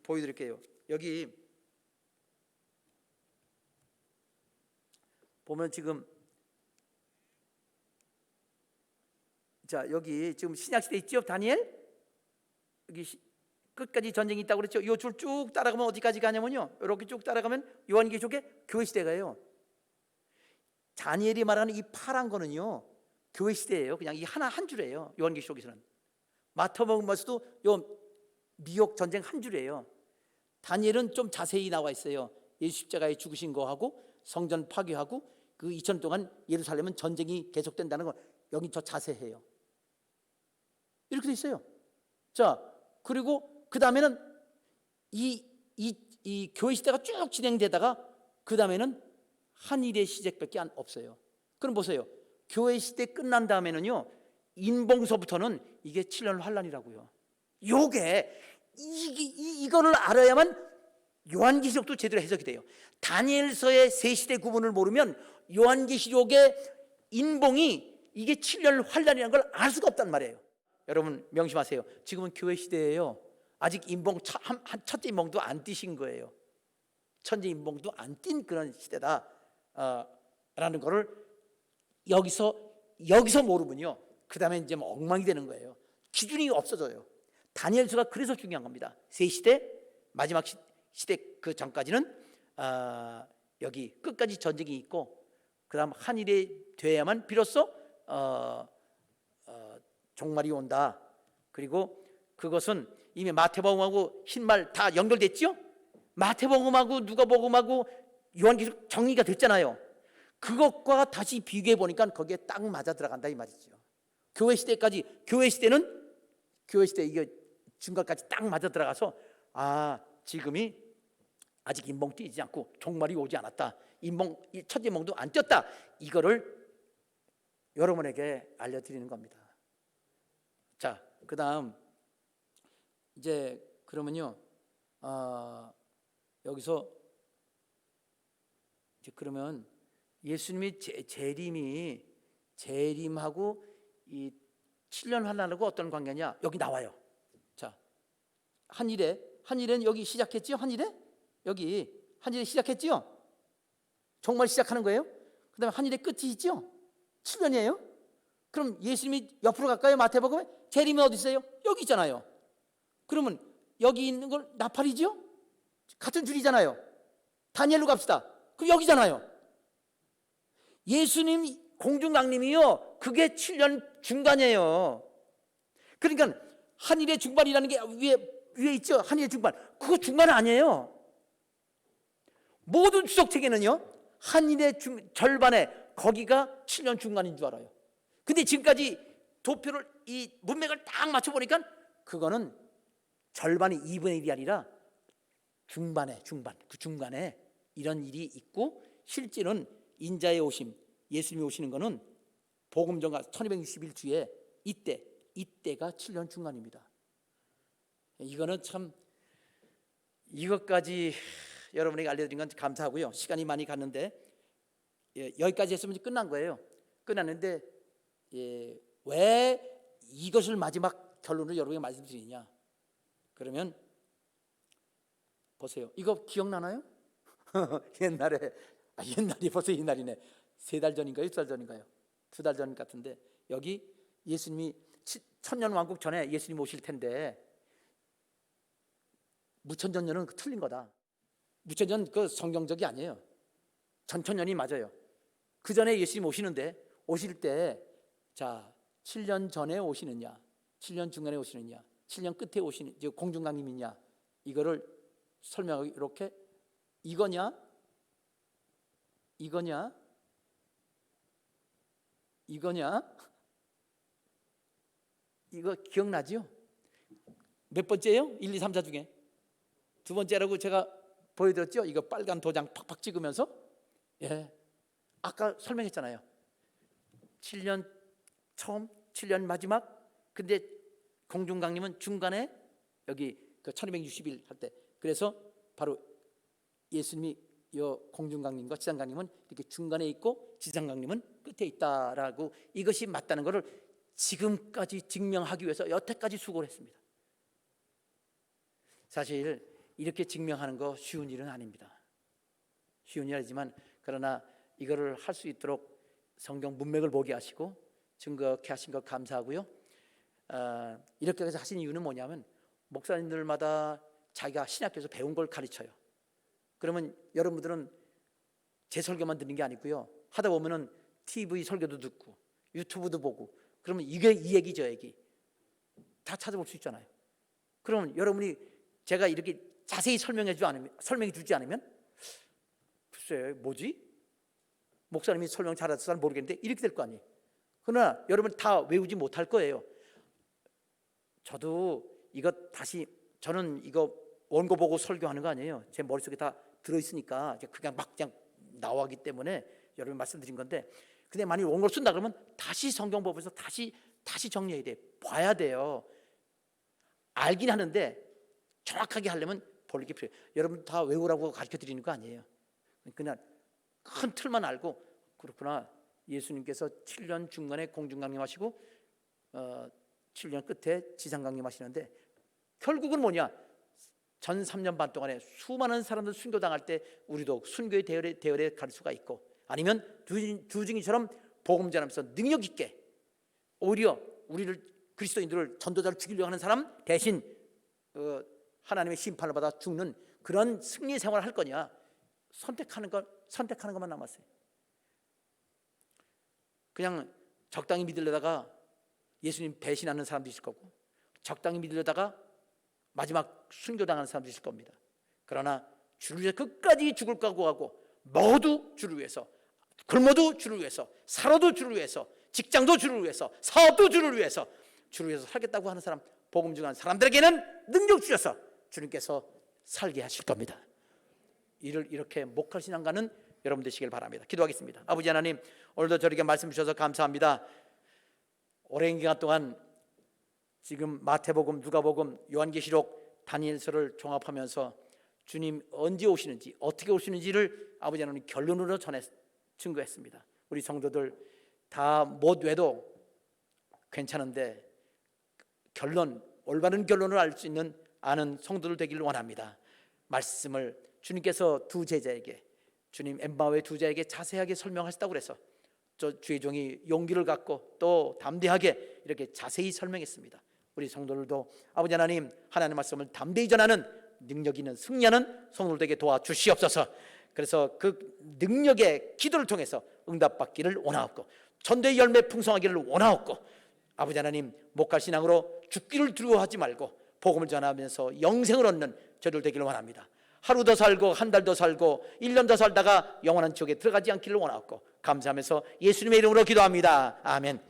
보여드릴게요. 여기 보면 지금, 자 여기 지금 신약 시대 있죠. 다니엘 여기 끝까지 전쟁이 있다고 그랬죠. 이 줄 쭉 따라가면 어디까지 가냐면요, 이렇게 쭉 따라가면 요한계시록에 교회 시대가 요. 다니엘이 말하는 이 파란 거는요 교회 시대예요. 그냥 이 하나 한 줄이에요. 요한계시록에서는. 마태복음에서도 요 미혹 전쟁 한 줄이에요. 다니엘은 좀 자세히 나와 있어요. 예수 십자가에 죽으신 거하고 성전 파괴하고 그 2000년 동안 예루살렘은 전쟁이 계속된다는 거, 여기 저 자세해요. 이렇게 돼 있어요. 자, 그리고 그 다음에는 이 교회 시대가 쭉 진행되다가 그 다음에는 한일의 시작밖에 없어요. 그럼 보세요. 교회 시대 끝난 다음에는요, 인봉서부터는 이게 7년 환란이라고요. 요게 이거를 알아야만 요한계시록도 제대로 해석이 돼요. 다니엘서의 세 시대 구분을 모르면 요한계시록의 인봉이 이게 7년 환란이라는 걸 알 수가 없단 말이에요. 여러분 명심하세요. 지금은 교회 시대예요. 아직 인봉 첫째 인봉도 안 띄신 거예요. 천재 인봉도 안 띈 그런 시대다 라는 거를 여기서 모르면요, 그 다음에 이제 엉망이 되는 거예요. 기준이 없어져요. 다니엘서가 그래서 중요한 겁니다. 세 시대, 마지막 시대 그 전까지는 여기 끝까지 전쟁이 있고, 그 다음 한일이 돼야만 비로소 종말이 온다. 그리고 그것은 이미 마태복음하고 흰말 다 연결됐죠. 마태복음하고 누가복음하고 요한계시록 정리가 됐잖아요. 그것과 다시 비교해 보니까 거기에 딱 맞아 들어간다 이 말이죠. 교회 시대까지, 교회 시대 이게 중간까지 딱 맞아 들어가서 지금이 아직 인봉 뛰지 않고 종말이 오지 않았다. 첫 인봉도 안 뛰었다. 이거를 여러분에게 알려드리는 겁니다. 자, 그다음 이제 그러면요, 여기서 이제 그러면 예수님이 재림하고 이 7년 환란하고 어떤 관계냐? 여기 나와요. 자, 한일은 여기 시작했지요. 여기 한일에 시작했지요. 정말 시작하는 거예요. 그다음에 한일의 끝이 있죠. 7년이에요. 그럼 예수님이 옆으로 갈까요? 마태복음에 재림이 어디 있어요? 여기 있잖아요. 그러면 여기 있는 걸 나팔이죠? 같은 줄이잖아요. 다니엘로 갑시다. 그럼 여기잖아요. 예수님 공중강림이요, 그게 7년 중간이에요. 그러니까 한일의 중반이라는 게 위에 있죠. 한일의 중반, 그거 중간 아니에요. 모든 주석책에는요, 한일의 절반에 거기가 7년 중간인 줄 알아요. 근데 지금까지 도표를 이 문맥을 딱 맞춰보니까 그거는 절반이 2분의 1이 아니라 그 중간에 이런 일이 있고, 실제는 인자의 오심, 예수님이 오시는 거는 복음 전가 1261주에 이때가 7년 중간입니다. 이거는 참, 이것까지 여러분에게 알려드린 건 감사하고요. 시간이 많이 갔는데 여기까지 했으면 끝난 거예요. 끝났는데 왜 이것을 마지막 결론으로 여러분에게 말씀드리냐? 그러면 보세요. 이거 기억나나요? 옛날이 벌써 옛날이네. 3달 전인가요? 2달 전인가요? 2달 전 같은데, 여기 예수님이 천년 왕국 전에 예수님 오실 텐데, 무천전년은 틀린 거다. 무천년 그 성경적이 아니에요. 전천년이 맞아요. 그 전에 예수님 오실 때, 자, 7년 전에 오시느냐, 7년 중간에 오시느냐, 7년 끝에 오시는 공중강림이냐, 이거를 설명하고 이렇게, 이거냐, 이거 기억나죠? 몇 번째예요? 1, 2, 3, 4 중에 두 번째라고 제가 보여드렸죠? 이거 빨간 도장 팍팍 찍으면서, 아까 설명했잖아요. 7년 처음, 7년 마지막. 근데 공중강림은 중간에, 여기 그 1260일 할 때. 그래서 바로 예수님이 요 공중강림과 지상강림은 이렇게 중간에 있고 지상강림은 끝에 있다라고, 이것이 맞다는 것을 지금까지 증명하기 위해서 여태까지 수고를 했습니다. 사실 이렇게 증명하는 거 쉬운 일은 아닙니다. 쉬운 일은 아니지만, 그러나 이거를 할 수 있도록 성경 문맥을 보게 하시고 증거케 하신 것 감사하고요. 이렇게 해서 하신 이유는 뭐냐면, 목사님들마다 자기가 신학교에서 배운 걸 가르쳐요. 그러면 여러분들은 제 설교만 듣는 게 아니고요, 하다 보면은 TV 설교도 듣고 유튜브도 보고, 그러면 이게 이 얘기 저 얘기 다 찾아볼 수 있잖아요. 그러면 여러분이 제가 이렇게 자세히 설명해 주지 않으면 글쎄 뭐지? 목사님이 설명 잘해서 잘 모르겠는데 이렇게 될 거 아니에요. 그러나 여러분 다 외우지 못할 거예요. 저도 이거 다시, 저는 이거 원고 보고 설교하는 거 아니에요. 제 머릿속에 다 들어있으니까 그냥 막 그냥 나오기 때문에 여러분 말씀드린 건데, 근데 만약 원고를 쓴다 그러면 다시 성경 보면서 다시 정리해야 돼. 봐야 돼요. 알긴 하는데 정확하게 하려면 볼 게 필요해요. 여러분 다 외우라고 가르쳐 드리는 거 아니에요. 그냥 큰 틀만 알고, 그렇구나, 예수님께서 7년 중간에 공중강림하시고 7년 끝에 지상강림하시는데, 결국은 뭐냐? 전 3년 반 동안에 수많은 사람들 순교당할 때 우리도 순교의 대열에 갈 수가 있고, 아니면 두 증인처럼 복음 전하면서 능력 있게 오히려 우리를, 그리스도인들을, 전도자를 죽이려고 하는 사람 대신 하나님의 심판을 받아 죽는 그런 승리 생활을 할 거냐, 선택하는 것만 남았어요. 그냥 적당히 믿으려다가 예수님 배신하는 사람도 있을 거고, 적당히 믿으려다가 마지막 순교당하는 사람도 있을 겁니다. 그러나 주를 위해서 끝까지 죽을 각오하고, 먹어도 주를 위해서, 굶어도 주를 위해서, 살아도 주를 위해서, 직장도 주를 위해서, 사업도 주를 위해서 살겠다고 하는 사람, 복음 중한 사람들에게는 능력 주셔서 주님께서 살게 하실 겁니다. 이를 이렇게 목할 신앙가는 여러분 되시길 바랍니다. 기도하겠습니다. 아버지 하나님, 오늘도 저에게 말씀 주셔서 감사합니다. 오랜 기간 동안 지금 마태복음, 누가복음, 요한계시록, 다니엘서를 종합하면서 주님 언제 오시는지, 어떻게 오시는지를 아버지 하나님 결론으로 증거했습니다. 우리 성도들 다 못 외도 괜찮은데 올바른 결론을 알 수 있는 아는 성도들 되기를 원합니다. 말씀을 주님께서 두 제자에게, 주님 엠마오의 두 제자에게 자세하게 설명하셨다고 그래서 저 주의 종이 용기를 갖고 또 담대하게 이렇게 자세히 설명했습니다. 우리 성도들도 아버지 하나님, 하나님의 말씀을 담대히 전하는 능력 있는 승리하는 성도들에게 도와주시옵소서. 그래서 그 능력의 기도를 통해서 응답받기를 원하옵고, 전도의 열매 풍성하기를 원하옵고, 아버지 하나님, 목갈 신앙으로 죽기를 두려워하지 말고 복음을 전하면서 영생을 얻는 저들 되기를 원합니다. 하루 더 살고 한 달 더 살고 1년 더 살다가 영원한 지옥에 들어가지 않기를 원하옵고, 감사하면서 예수님의 이름으로 기도합니다. 아멘.